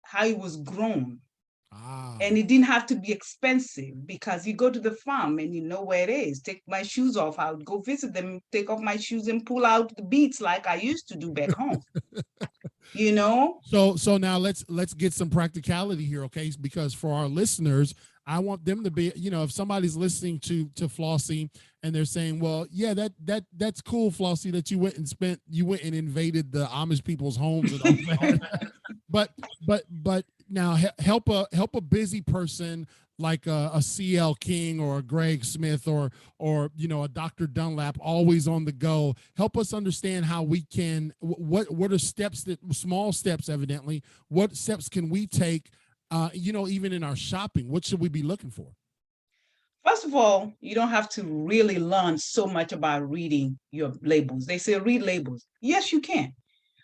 how it was grown. And it didn't have to be expensive because you go to the farm and you know where it is. Take my shoes off. I would go visit them, take off my shoes and pull out the beets like I used to do back home. You know? So now let's get some practicality here, okay? Because for our listeners, I want them to be, if somebody's listening to Flossie and they're saying, well, yeah, that's cool, Flossie, that you went and invaded the Amish people's homes and all that. but now help a busy person like a CL King or a Greg Smith or a Dr. Dunlap, always on the go. Help us understand how we can, what are steps, that small steps evidently, what steps can we take, even in our shopping? What should we be looking for? First of all, you don't have to really learn so much about reading your labels. They say read labels. Yes, you can.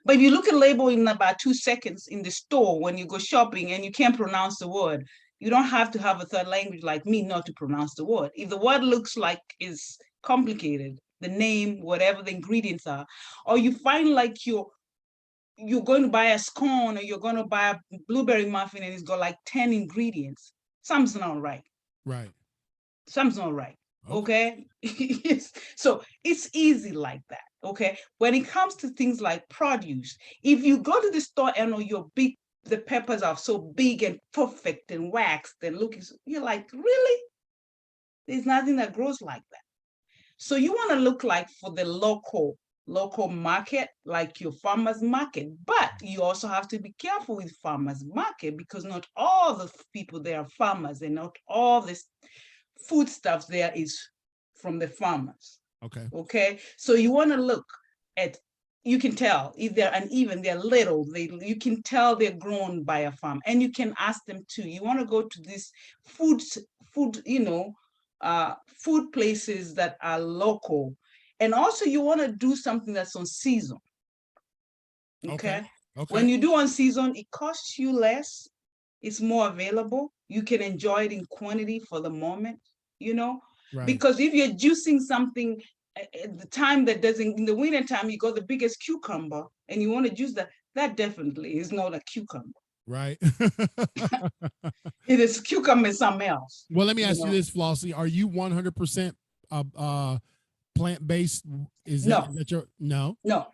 But if you look at label in about 2 seconds in the store when you go shopping and you can't pronounce the word, you don't have to have a third language like me not to pronounce the word. If the word looks like is complicated, the name, whatever the ingredients are, or you find like you're going to buy a scone or you're going to buy a blueberry muffin and it's got like 10 ingredients, something's not right. Right. Something's not right. Okay. So it's easy like that. Okay. When it comes to things like produce, if you go to the store and the peppers are so big and perfect and waxed and looking, you're like, really? There's nothing that grows like that. So you want to look like for the local market, like your farmer's market. But you also have to be careful with farmer's market because not all the people there are farmers and not all this foodstuffs there is from the farmers. Okay. So you want to look at, you can tell if they're uneven, they're little, you can tell they're grown by a farm, and you can ask them too. You want to go to these food, food places that are local. And also you want to do something that's on season. Okay. When you do on season, it costs you less. It's more available. You can enjoy it in quantity for the moment, right. Because if you're juicing something at the time that doesn't, in the winter time, you got the biggest cucumber and you want to juice that definitely is not a cucumber. Right. It is cucumber something else. Well, let me ask you this, Flossie. Are you 100% plant-based? Is that your, no? No.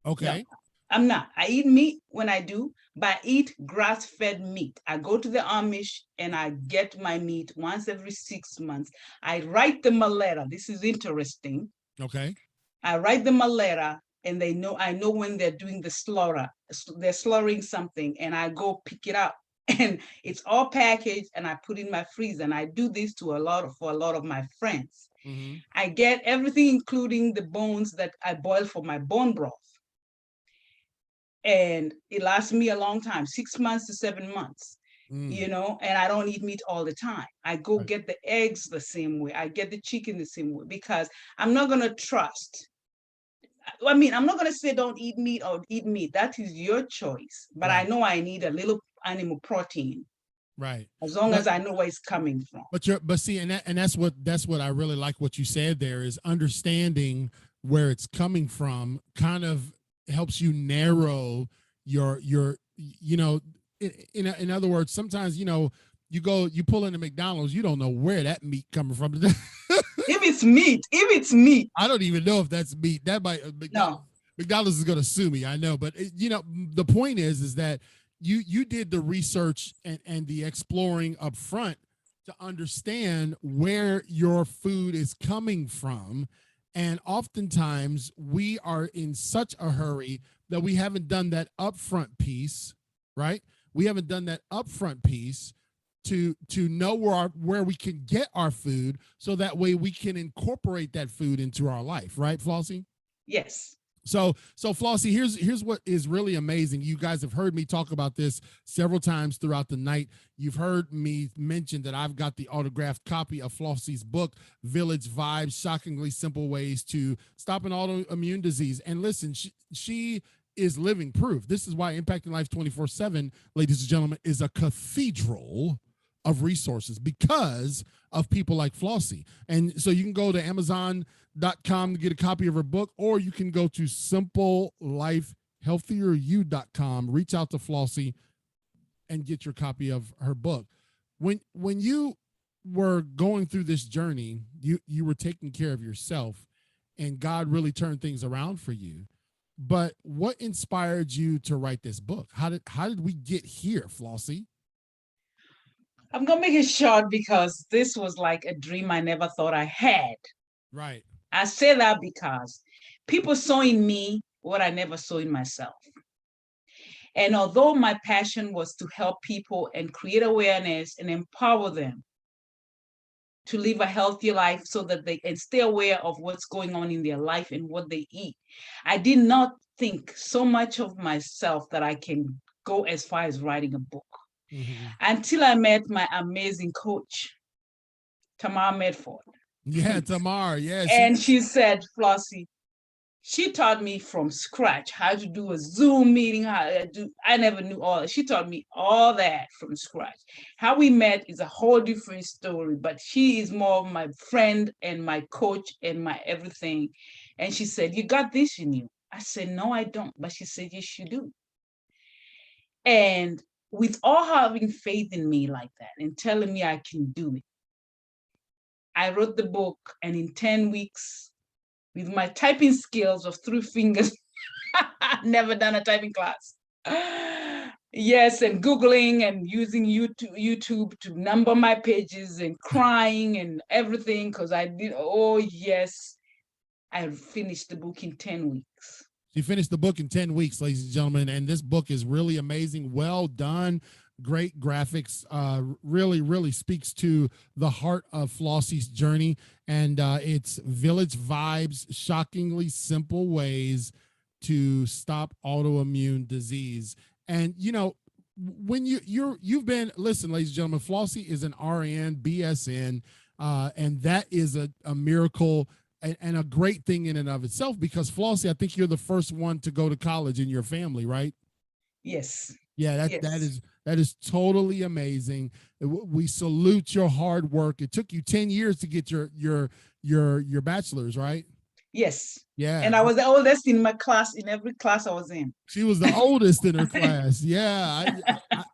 Okay. No. I'm not. I eat meat when I do, but I eat grass-fed meat. I go to the Amish and I get my meat once every 6 months. I write them a letter. This is interesting. Okay. I write them a letter and I know when they're doing the slaughter. They're slaughtering something and I go pick it up and it's all packaged and I put in my freezer. And I do this for a lot of my friends. Mm-hmm. I get everything, including the bones that I boil for my bone broth. And it lasts me a long time, 6 months to 7 months, and I don't eat meat all the time. I go get the eggs the same way. I get the chicken the same way because I'm not going to trust. I mean, I'm not going to say don't eat meat or eat meat. That is your choice. But I know I need a little animal protein. Right. As long as I know where it's coming from. But see, and that's what I really like what you said there is understanding where it's coming from kind of helps you narrow your in other words, sometimes you pull into McDonald's, you don't know where that meat coming from. If it's meat, I don't even know if that's meat. That might McDonald's is going to sue me, I know, but the point is that you did the research and the exploring up front to understand where your food is coming from. And oftentimes we are in such a hurry that we haven't done that upfront piece, right? We haven't done that upfront piece to know where we can get our food, so that way we can incorporate that food into our life, right, Flossie? Yes. So Flossie, here's what is really amazing. You guys have heard me talk about this several times throughout the night. You've heard me mention that I've got the autographed copy of Flossie's book, Village Vibes: Shockingly Simple Ways to Stop an Autoimmune Disease. And listen, she is living proof. This is why Impacting Life 24/7, ladies and gentlemen, is a cathedral of resources, because of people like Flossie. And so you can go to Amazon.com to get a copy of her book, or you can go to SimpleLifeHealthierYou.com, reach out to Flossie and get your copy of her book. When you were going through this journey, you were taking care of yourself, and God really turned things around for you. But what inspired you to write this book? How did we get here, Flossie? I'm going to make it short because this was like a dream I never thought I had. Right. I say that because people saw in me what I never saw in myself. And although my passion was to help people and create awareness and empower them to live a healthy life so that they can stay aware of what's going on in their life and what they eat, I did not think so much of myself that I can go as far as writing a book. Mm-hmm. Until I met my amazing coach, Tamar Medford. Yeah, Tamar. Yeah. And she said, Flossie, she taught me from scratch how to do a Zoom meeting. I never knew all that. She taught me all that from scratch. How we met is a whole different story, but she is more of my friend and my coach and my everything. And she said, you got this in you. I said, no, I don't. But she said, yes, you do. And with all having faith in me like that and telling me I can do it, I wrote the book, and in 10 weeks, with my typing skills of 3 fingers, never done a typing class. Yes, and Googling and using YouTube to number my pages and crying and everything, because I did, oh yes, I finished the book in 10 weeks. She finished the book in 10 weeks, ladies and gentlemen, and this book is really amazing. Well done. Great graphics. Really speaks to the heart of Flossie's journey. And it's Village Vibes: Shockingly Simple Ways to Stop Autoimmune Disease. And, you know, when you've been, listen, ladies and gentlemen, Flossie is an RN, BSN, and that is a miracle and a great thing in and of itself, because Flossie, I think you're the first one to go to college in your family, right? Yes. Yeah, that is totally amazing. We salute your hard work. It took you 10 years to get your bachelor's, right? Yes. Yeah. And I was the oldest in my class, in every class I was in. She was the oldest in her class. Yeah.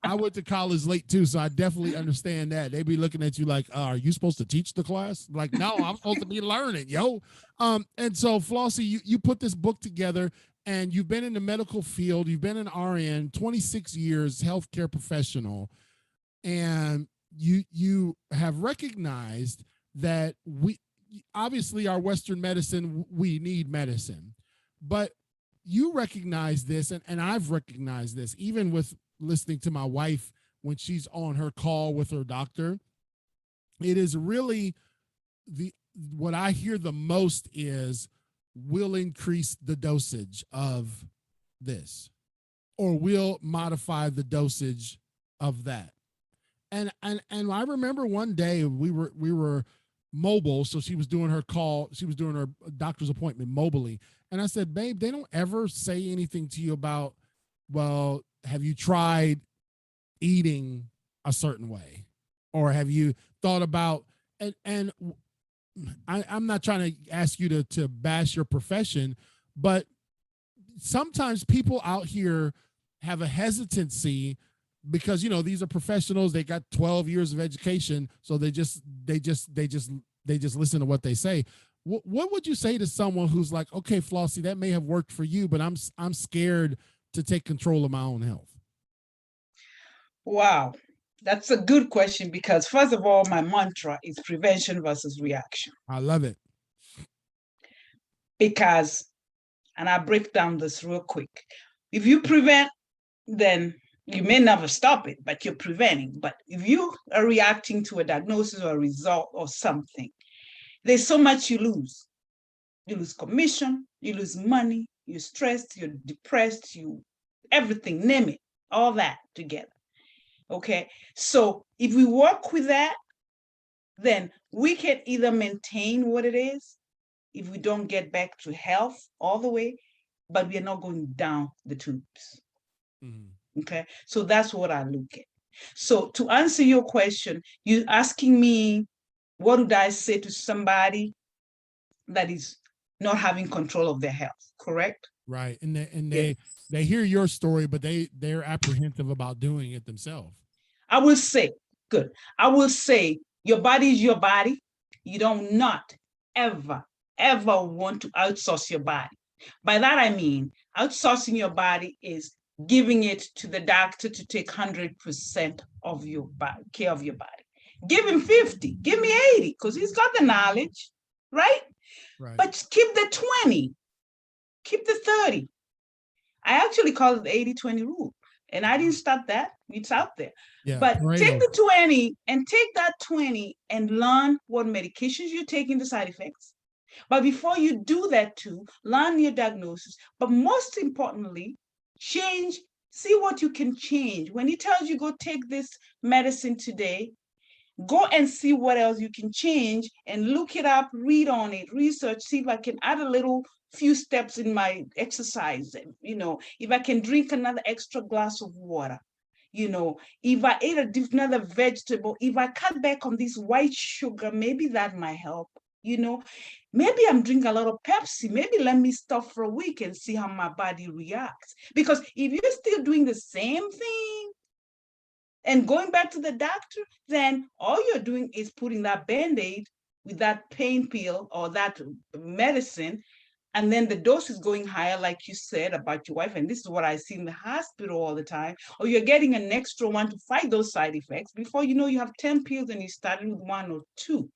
I went to college late too, so I definitely understand that. They be looking at you like, are you supposed to teach the class? Like, no, I'm supposed to be learning, yo. And so Flossie, you put this book together, and you've been in the medical field. You've been an RN, 26 years, healthcare professional, and you have recognized that we obviously our Western medicine, we need medicine, but you recognize this, and I've recognized this even with listening to my wife when she's on her call with her doctor. It is really what I hear the most is, we'll increase the dosage of this, or we'll modify the dosage of that. And I remember one day we were mobile, so she was doing her call, she was doing her doctor's appointment mobily, and I said, babe, they don't ever say anything to you about, well, have you tried eating a certain way, or have you thought about, and I'm not trying to ask you to bash your profession, but sometimes people out here have a hesitancy because, you know, these are professionals. They got 12 years of education, so they just listen to what they say. What would you say to someone who's like, okay, Flossie, that may have worked for you, but I'm scared to take control of my own health? Wow. That's a good question because, first of all, my mantra is prevention versus reaction. I love it. Because, and I break down this real quick. If you prevent, then you may never stop it, but you're preventing. But if you are reacting to a diagnosis or a result or something, there's so much you lose. You lose commission, you lose money, you're stressed, you're depressed, you everything, name it, all that together. Okay. So if we work with that, then we can either maintain what it is if we don't get back to health all the way, but we are not going down the tubes. Mm-hmm. Okay. So that's what I look at. So to answer your question, you're asking me, what would I say to somebody that is not having control of their health, correct? Right. And they hear your story, but they're apprehensive about doing it themselves. I will say, good. I will say your body is your body. You don't not ever, ever want to outsource your body. By that I mean outsourcing your body is giving it to the doctor to take 100% of your body, care of your body. Give him 50, give me 80, because he's got the knowledge, right? But keep the 20, keep the 30. I actually call it the 80-20 rule. And I didn't start that. It's out there. Yeah, but take the 20 and take that 20 and learn what medications you're taking, the side effects. But before you do that too, learn your diagnosis. But most importantly, change, see what you can change. When he tells you go take this medicine today, go and see what else you can change and look it up, read on it, research, see if I can add a little few steps in my exercise. If I can drink another extra glass of water, if I eat another vegetable, if I cut back on this white sugar, maybe that might help. Maybe I'm drinking a lot of Pepsi. Maybe let me stop for a week and see how my body reacts. Because if you're still doing the same thing and going back to the doctor, then all you're doing is putting that Band-Aid with that pain pill or that medicine, and then the dose is going higher, like you said about your wife, and this is what I see in the hospital all the time, or you're getting an extra one to fight those side effects. Before you know, you have 10 pills and you started with 1 or 2.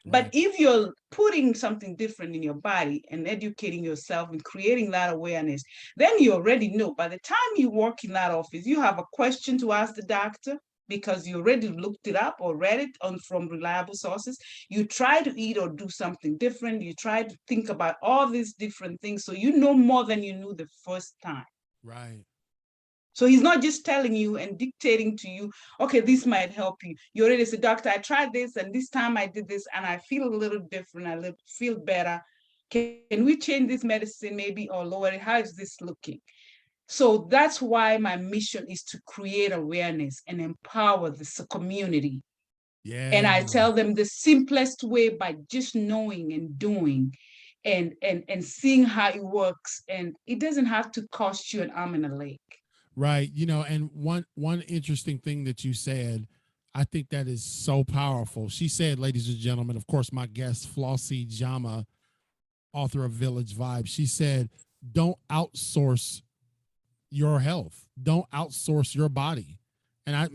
But if you're putting something different in your body and educating yourself and creating that awareness, then you already know. By the time you work in that office, you have a question to ask the doctor because you already looked it up or read it from reliable sources. You try to eat or do something different. You try to think about all these different things. So you know more than you knew the first time. Right. So he's not just telling you and dictating to you, okay, this might help you. You already said, doctor, I tried this and this time I did this and I feel a little different. I feel better. Can we change this medicine maybe or lower it? How is this looking? So that's why my mission is to create awareness and empower this community. Yeah. And I tell them the simplest way by just knowing and doing and seeing how it works. And it doesn't have to cost you an arm and a leg. Right. And one interesting thing that you said, I think that is so powerful. She said, ladies and gentlemen, of course, my guest, Flossie Njama, author of Village Vibes, she said, don't outsource your health. Don't outsource your body. And I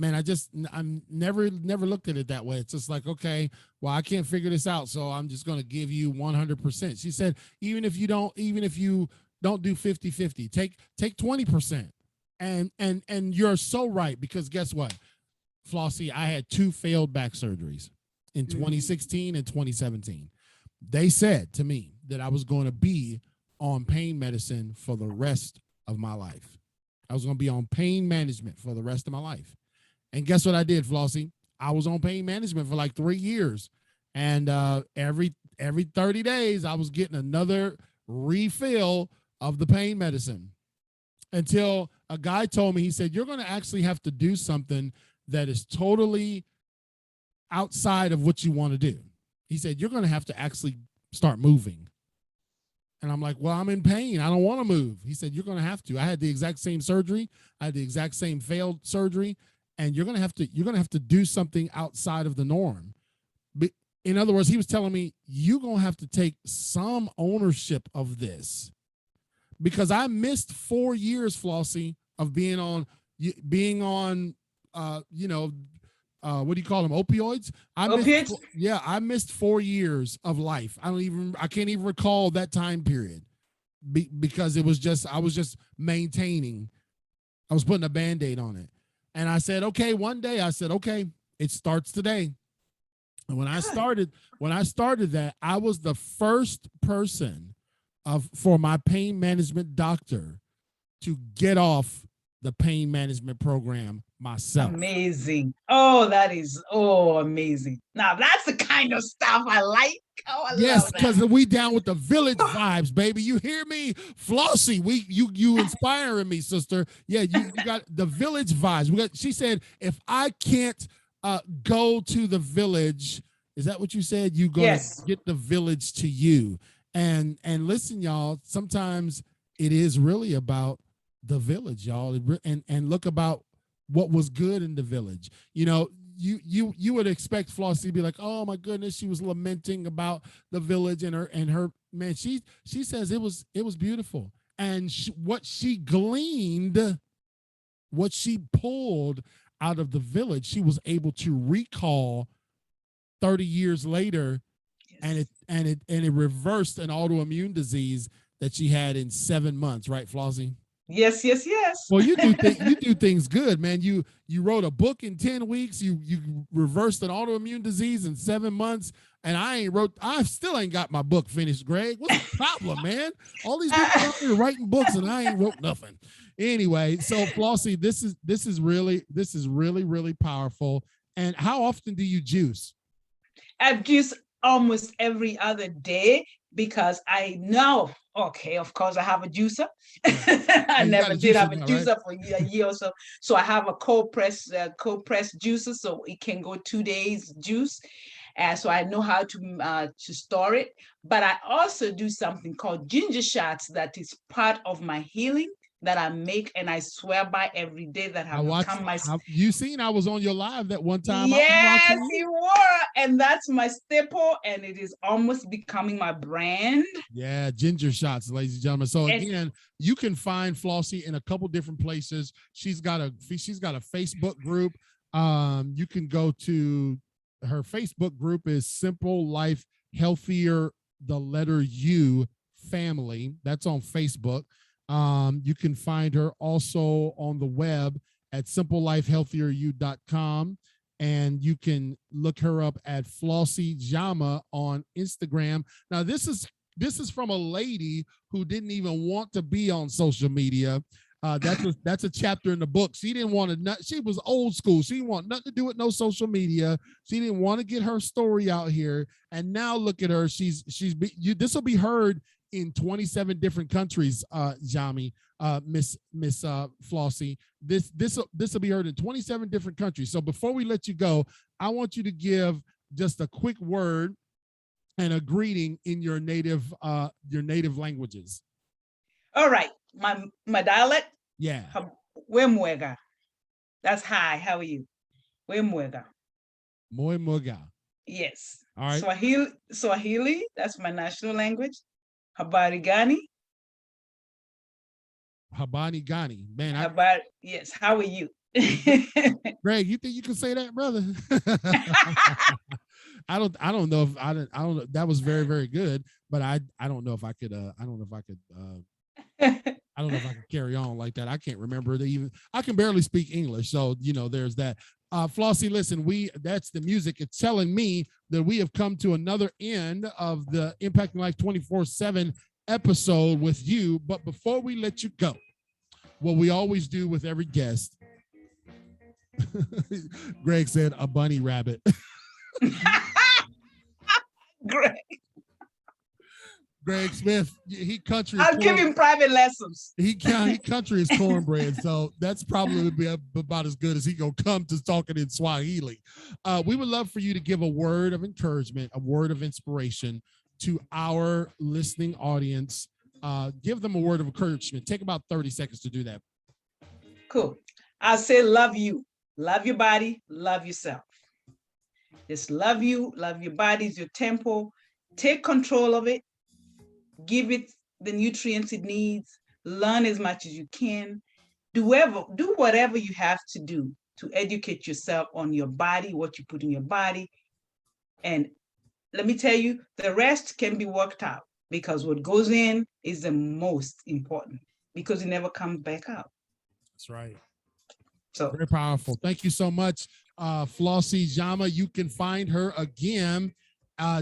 never looked at it that way. It's just like, okay, well, I can't figure this out, so I'm just going to give you 100%. She said, even if you don't do 50-50, take 20%. And you're so right, because guess what, Flossie, I had 2 failed back surgeries in 2016 and 2017. They said to me that I was going to be on pain medicine for the rest of my life. I was going to be on pain management for the rest of my life. And guess what I did, Flossie? I was on pain management for like 3 years. And every 30 days, I was getting another refill of the pain medicine, until a guy told me, he said, you're going to actually have to do something that is totally outside of what you want to do. He said, you're going to have to actually start moving. And I'm like, well, I'm in pain. I don't want to move. He said, you're going to have to. I had the exact same surgery. I had the exact same failed surgery. And you're going to have to do something outside of the norm. But in other words, he was telling me, you're going to have to take some ownership of this. Because I missed 4 years, Flossie, of being on what do you call them? Opioids. Opiates? I missed 4 years of life. I can't even recall that time period because I was just maintaining. I was putting a Band-Aid on it. And I said, okay, one day I said, okay, it starts today. And when I started that, I was the first person for my pain management doctor to get off the pain management program myself. Amazing. Oh, that is amazing. Now that's the kind of stuff I like. Oh, I yes, because love we down with the village vibes, baby. You hear me, Flossie? You inspiring me, sister. Yeah, you got the village vibes. She said, if I can't go to the village, is that what you said? You gonna yes. get the village to you. And listen, y'all. Sometimes it is really about the village, y'all, and look about what was good in the village. You know, you would expect Flossie to be like, oh my goodness, she was lamenting about the village and her man. She says it was beautiful, and what she gleaned, what she pulled out of the village, she was able to recall 30 years later, yes. and it reversed an autoimmune disease that she had in 7 months, right, Flossie? Yes. Well, you do things good, man. You wrote a book in 10 weeks. You reversed an autoimmune disease in 7 months, and I still ain't got my book finished, Greg. What's the problem, man? All these people out here writing books, and I ain't wrote nothing. Anyway, so Flossie, this is really powerful. And how often do you juice? I juice almost every other day because I know, okay, of course I have a juicer. I never did have a juicer, right? For a year or so. So I have a cold press juicer, so it can go 2 days juice. So I know how to store it. But I also do something called ginger shots that is part of my healing that I make, and I swear by every day that have become my. You seen I was on your live that one time. Yes, you were, and that's my staple, and it is almost becoming my brand. Yeah, ginger shots, ladies and gentlemen. So again, you can find Flossie in a couple different places. She's got a Facebook group. You can go to her Facebook group is Simple Life Healthier, the letter U family. That's on Facebook. You can find her also on the web at simplelifehealthieryou.com, and you can look her up at Flossie Njama on Instagram. Now, this is from a lady who didn't even want to be on social media. That's a chapter in the book. She didn't want to. She was old school. She didn't want nothing to do with no social media. She didn't want to get her story out here. And now look at her. This will be heard in 27 different countries, Jami, Miss Flossie. This will be heard in 27 different countries. So before we let you go, I want you to give just a quick word and a greeting in your native languages. All right, my dialect. Yeah. Wemwega. That's hi. How are you? Wemwega. Moi muga. Yes. All right. Swahili. That's my national language. Habari gani? Habani gani. Man. Yes. How are you? Greg, you think you can say that, brother? I don't know if I don't know. That was very, very good, but I don't know if I could carry on like that. I can't remember it even. I can barely speak English, so there's that. Flossie, listen, that's the music. It's telling me that we have come to another end of the Impacting Life 24/7 episode with you. But before we let you go, what we always do with every guest, Greg said, a bunny rabbit. Greg Smith, he country. I'll give him private lessons. He country is cornbread, so that's probably be about as good as he gonna come to talking in Swahili. We would love for you to give a word of encouragement, a word of inspiration to our listening audience. Give them a word of encouragement. Take about 30 seconds to do that. Cool. I'll say love you. Love your body, love yourself. Just love you, love your bodies, your temple. Take control of it. Give it the nutrients it needs. Learn as much as you can. Do whatever you have to do to educate yourself on your body, what you put in your body. And let me tell you, the rest can be worked out because what goes in is the most important because it never comes back out. That's right. So Very powerful. Thank you so much, Flossie Njama. You can find her again.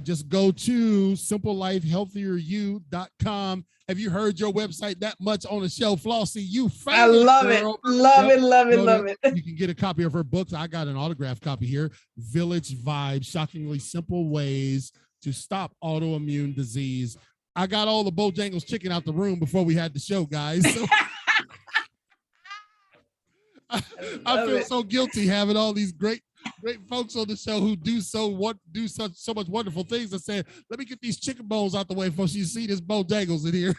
Just go to simplelifehealthieryou.com. Have you heard your website that much on the show, Flossie? You famous, I love girl. it. Love it, love it, love it. You can get a copy of her books. I got an autographed copy here. Village Vibes, Shockingly Simple Ways to Stop Autoimmune Disease. I got all the Bojangles chicken out the room before we had the show, guys. So I feel so guilty having all these great folks on the show who do so much wonderful things. I said, let me get these chicken bones out the way before you see this Bojangles in here.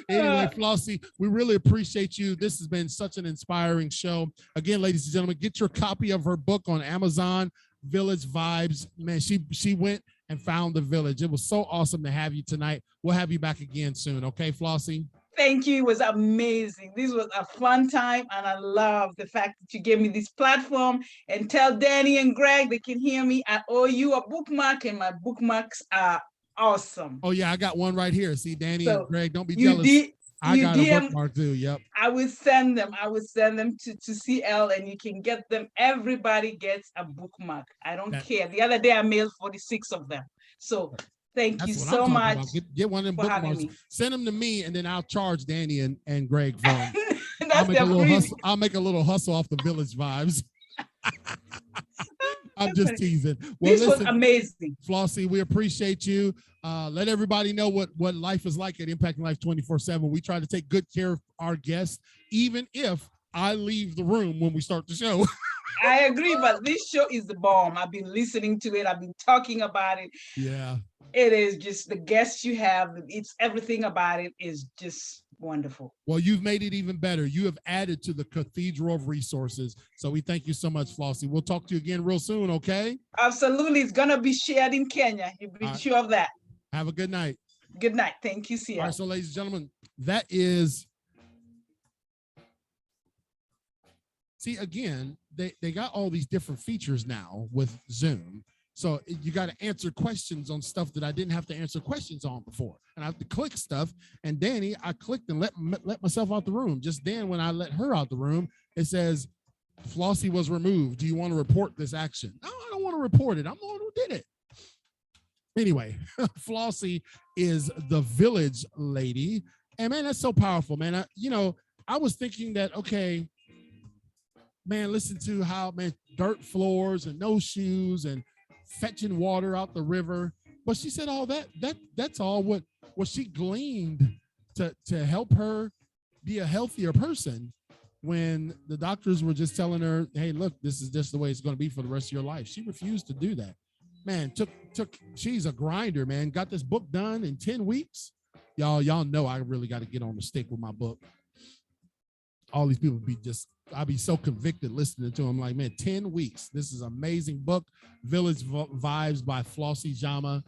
Anyway, Flossie, we really appreciate you. This has been such an inspiring show. Again, ladies and gentlemen, get your copy of her book on Amazon, Village Vibes. Man, she went and found the village. It was so awesome to have you tonight. We'll have you back again soon. Okay, Flossie? Thank you. It was amazing. This was a fun time, and I love the fact that you gave me this platform. And tell Danny and Greg they can hear me. I owe you a bookmark, and my bookmarks are awesome. Oh yeah, I got one right here. See, Danny and Greg, don't be jealous. I got a bookmark too. Yep. I will send them. I will send them to CL, and you can get them. Everybody gets a bookmark. I don't care. The other day I mailed 46 of them. So thank you so much. Get one of them bookmarks. Send them to me, and then I'll charge Danny and Greg for them. I'll make a little hustle off the Village Vibes. I'm just teasing. Well, this was amazing. Flossie, we appreciate you. Let everybody know what life is like at Impacting Life 24/7. We try to take good care of our guests, even if I leave the room when we start the show. I agree, but this show is the bomb. I've been listening to it. I've been talking about it. Yeah. It is just the guests you have. It's everything about it is just wonderful. Well, you've made it even better. You have added to the cathedral of resources. So we thank you so much, Flossie. We'll talk to you again real soon, okay? Absolutely. It's going to be shared in Kenya. You be sure of that. Have a good night. Good night. Thank you, Sia. All right, so ladies and gentlemen, that is... See, again, they got all these different features now with Zoom. So you got to answer questions on stuff that I didn't have to answer questions on before. And I have to click stuff. And Danny, I clicked and let myself out the room. Just then when I let her out the room, it says, Flossie was removed. Do you want to report this action? No, I don't want to report it. I'm the one who did it. Anyway, Flossie is the village lady. And man, that's so powerful, man. I was thinking that, okay, man, listen to how, man, dirt floors and no shoes and fetching water out the river. But she said all that's all what she gleaned to help her be a healthier person when the doctors were just telling her, hey, look, this is just the way it's going to be for the rest of your life. She refused to do that. Man, she's a grinder, man. Got this book done in 10 weeks. Y'all know I really got to get on the stick with my book. All these people I'll be so convicted listening to them. Like, man, 10 weeks. This is an amazing book. Village Vibes by Flossie Njama.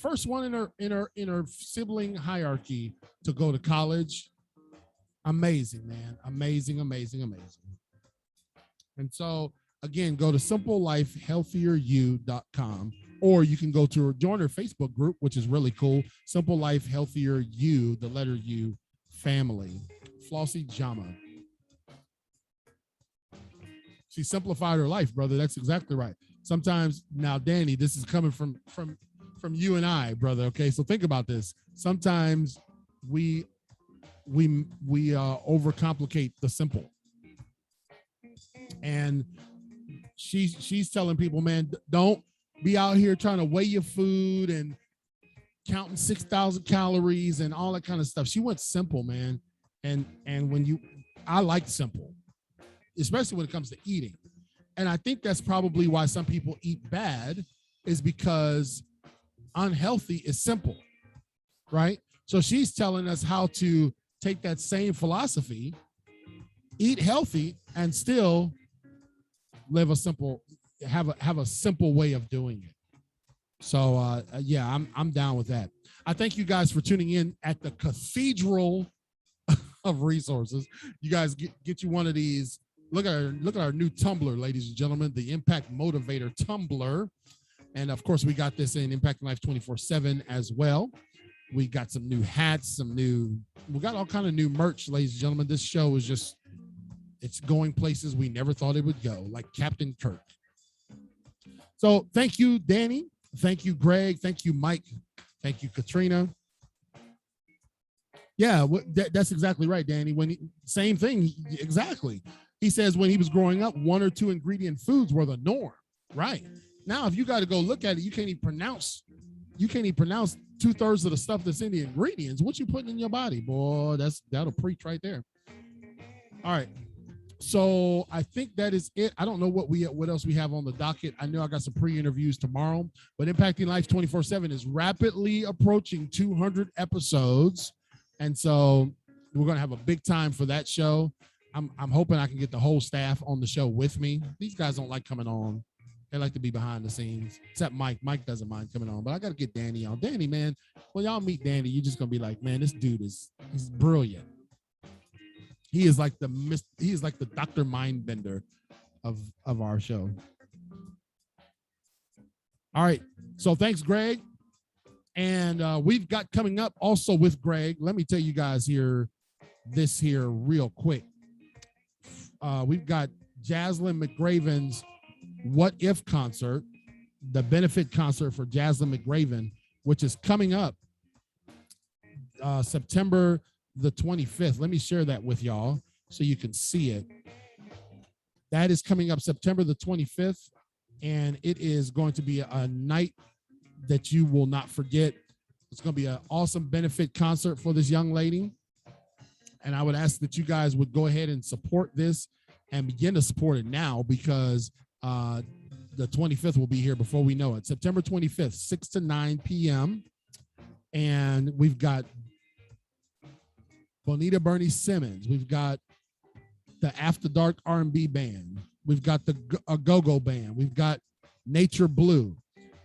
First one in her sibling hierarchy to go to college. Amazing, man. Amazing, amazing, amazing. And so, again, go to simplelifehealthieryou.com, or you can join her Facebook group, which is really cool. Simple Life Healthier You, the letter U family. Flossie Njama. She simplified her life, brother. That's exactly right. Sometimes, now, Danny, this is coming from you and I, brother. Okay, so think about this. Sometimes we overcomplicate the simple, and she's telling people, man, don't be out here trying to weigh your food and counting 6,000 calories and all that kind of stuff. She went simple, man. And I like simple, especially when it comes to eating. And I think that's probably why some people eat bad, is because unhealthy is simple, right? So she's telling us how to take that same philosophy, eat healthy, and still live have a simple way of doing it. So yeah, I'm down with that. I thank you guys for tuning in at the Cathedral of Resources. You guys get you one of these Look at our new Tumblr, ladies and gentlemen, the Impact Motivator Tumblr. And of course, we got this in Impact Life 24/7 as well. We got some new hats, we got all kind of new merch, ladies and gentlemen. This show is just, it's going places we never thought it would go, like Captain Kirk. So thank you, Danny. Thank you, Greg. Thank you, Mike. Thank you, Katrina. Yeah, that's exactly right, Danny. Same thing, exactly. He says when he was growing up, 1 or 2 ingredient foods were the norm. Right. Now, if you got to go look at it, you can't even pronounce 2/3 of the stuff that's in the ingredients. What you putting in your body, boy? That'll preach right there. All right. So I think that is it. I don't know what else we have on the docket. I know I got some pre-interviews tomorrow, but Impacting Life 24/7 is rapidly approaching 200 episodes. And so we're going to have a big time for that show. I'm hoping I can get the whole staff on the show with me. These guys don't like coming on. They like to be behind the scenes, except Mike. Mike doesn't mind coming on, but I got to get Danny on. Danny, man, when y'all meet Danny, you're just going to be like, man, this dude he's brilliant. He is like the Dr. Mindbender of our show. All right. So thanks, Greg. And we've got coming up also with Greg. Let me tell you guys this real quick. We've got Jaslyn McRaven's What If concert, the benefit concert for Jaslyn McRaven, which is coming up September the 25th. Let me share that with y'all so you can see it. That is coming up September the 25th, and it is going to be a night that you will not forget. It's going to be an awesome benefit concert for this young lady. And I would ask that you guys would go ahead and support this and begin to support it now, because the 25th will be here before we know it. September 25th, 6 to 9 p.m. And we've got Bonita Bernie Simmons. We've got the After Dark R&B band. We've got the Go-Go band. We've got Nature Blue.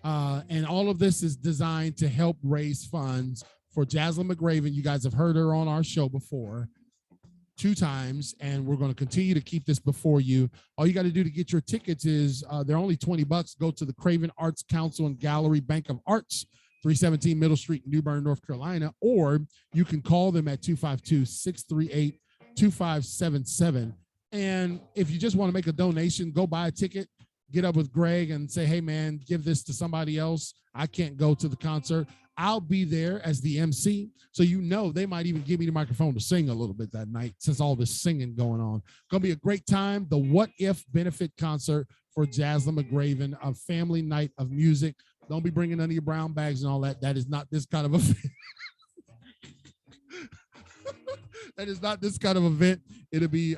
And all of this is designed to help raise funds for Jaslyn McRaven. You guys have heard her on our show before 2 times, and we're going to continue to keep this before you. All you got to do to get your tickets is they're only $20. Go to the Craven Arts Council and Gallery Bank of Arts, 317 Middle Street, New Bern, North Carolina, or you can call them at 252-638-2577. And if you just want to make a donation, go buy a ticket, get up with Greg and say, hey, man, give this to somebody else. I can't go to the concert. I'll be there as the MC. So, they might even give me the microphone to sing a little bit that night since all this singing going on. Going to be a great time. The What If benefit concert for Jaslyn McRaven, a family night of music. Don't be bringing none of your brown bags and all that. That is not this kind of event. That is not this kind of event. It'll be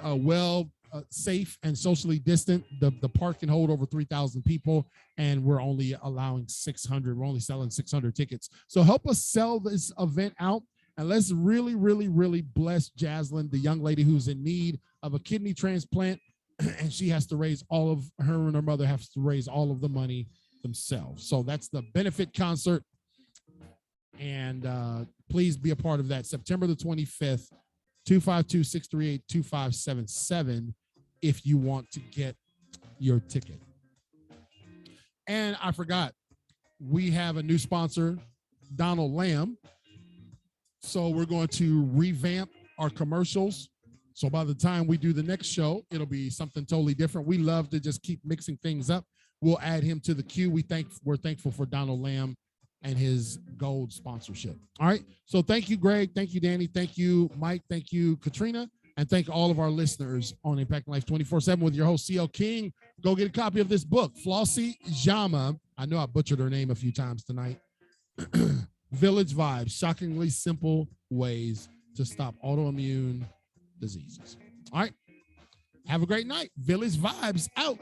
safe and socially distant. The park can hold over 3,000 people, and we're only allowing 600. We're only selling 600 tickets. So help us sell this event out, and let's really, really, really bless Jaslyn, the young lady who's in need of a kidney transplant, and she has to raise her and her mother have to raise all of the money themselves. So that's the benefit concert, and please be a part of that. September the 25th, 252-638-2577 if you want to get your ticket. And I forgot, we have a new sponsor, Donald Lamb. So we're going to revamp our commercials. So by the time we do the next show, it'll be something totally different. We love to just keep mixing things up. We'll add him to the queue. We're thankful for Donald Lamb and his gold sponsorship. All right. So thank you, Greg. Thank you, Danny. Thank you, Mike. Thank you, Katrina. And thank all of our listeners on Impact Life 24/7 with your host, CL King. Go get a copy of this book, Flossie Njama. I know I butchered her name a few times tonight. Village Vibes, shockingly simple ways to stop autoimmune diseases. All right. Have a great night. Village Vibes out.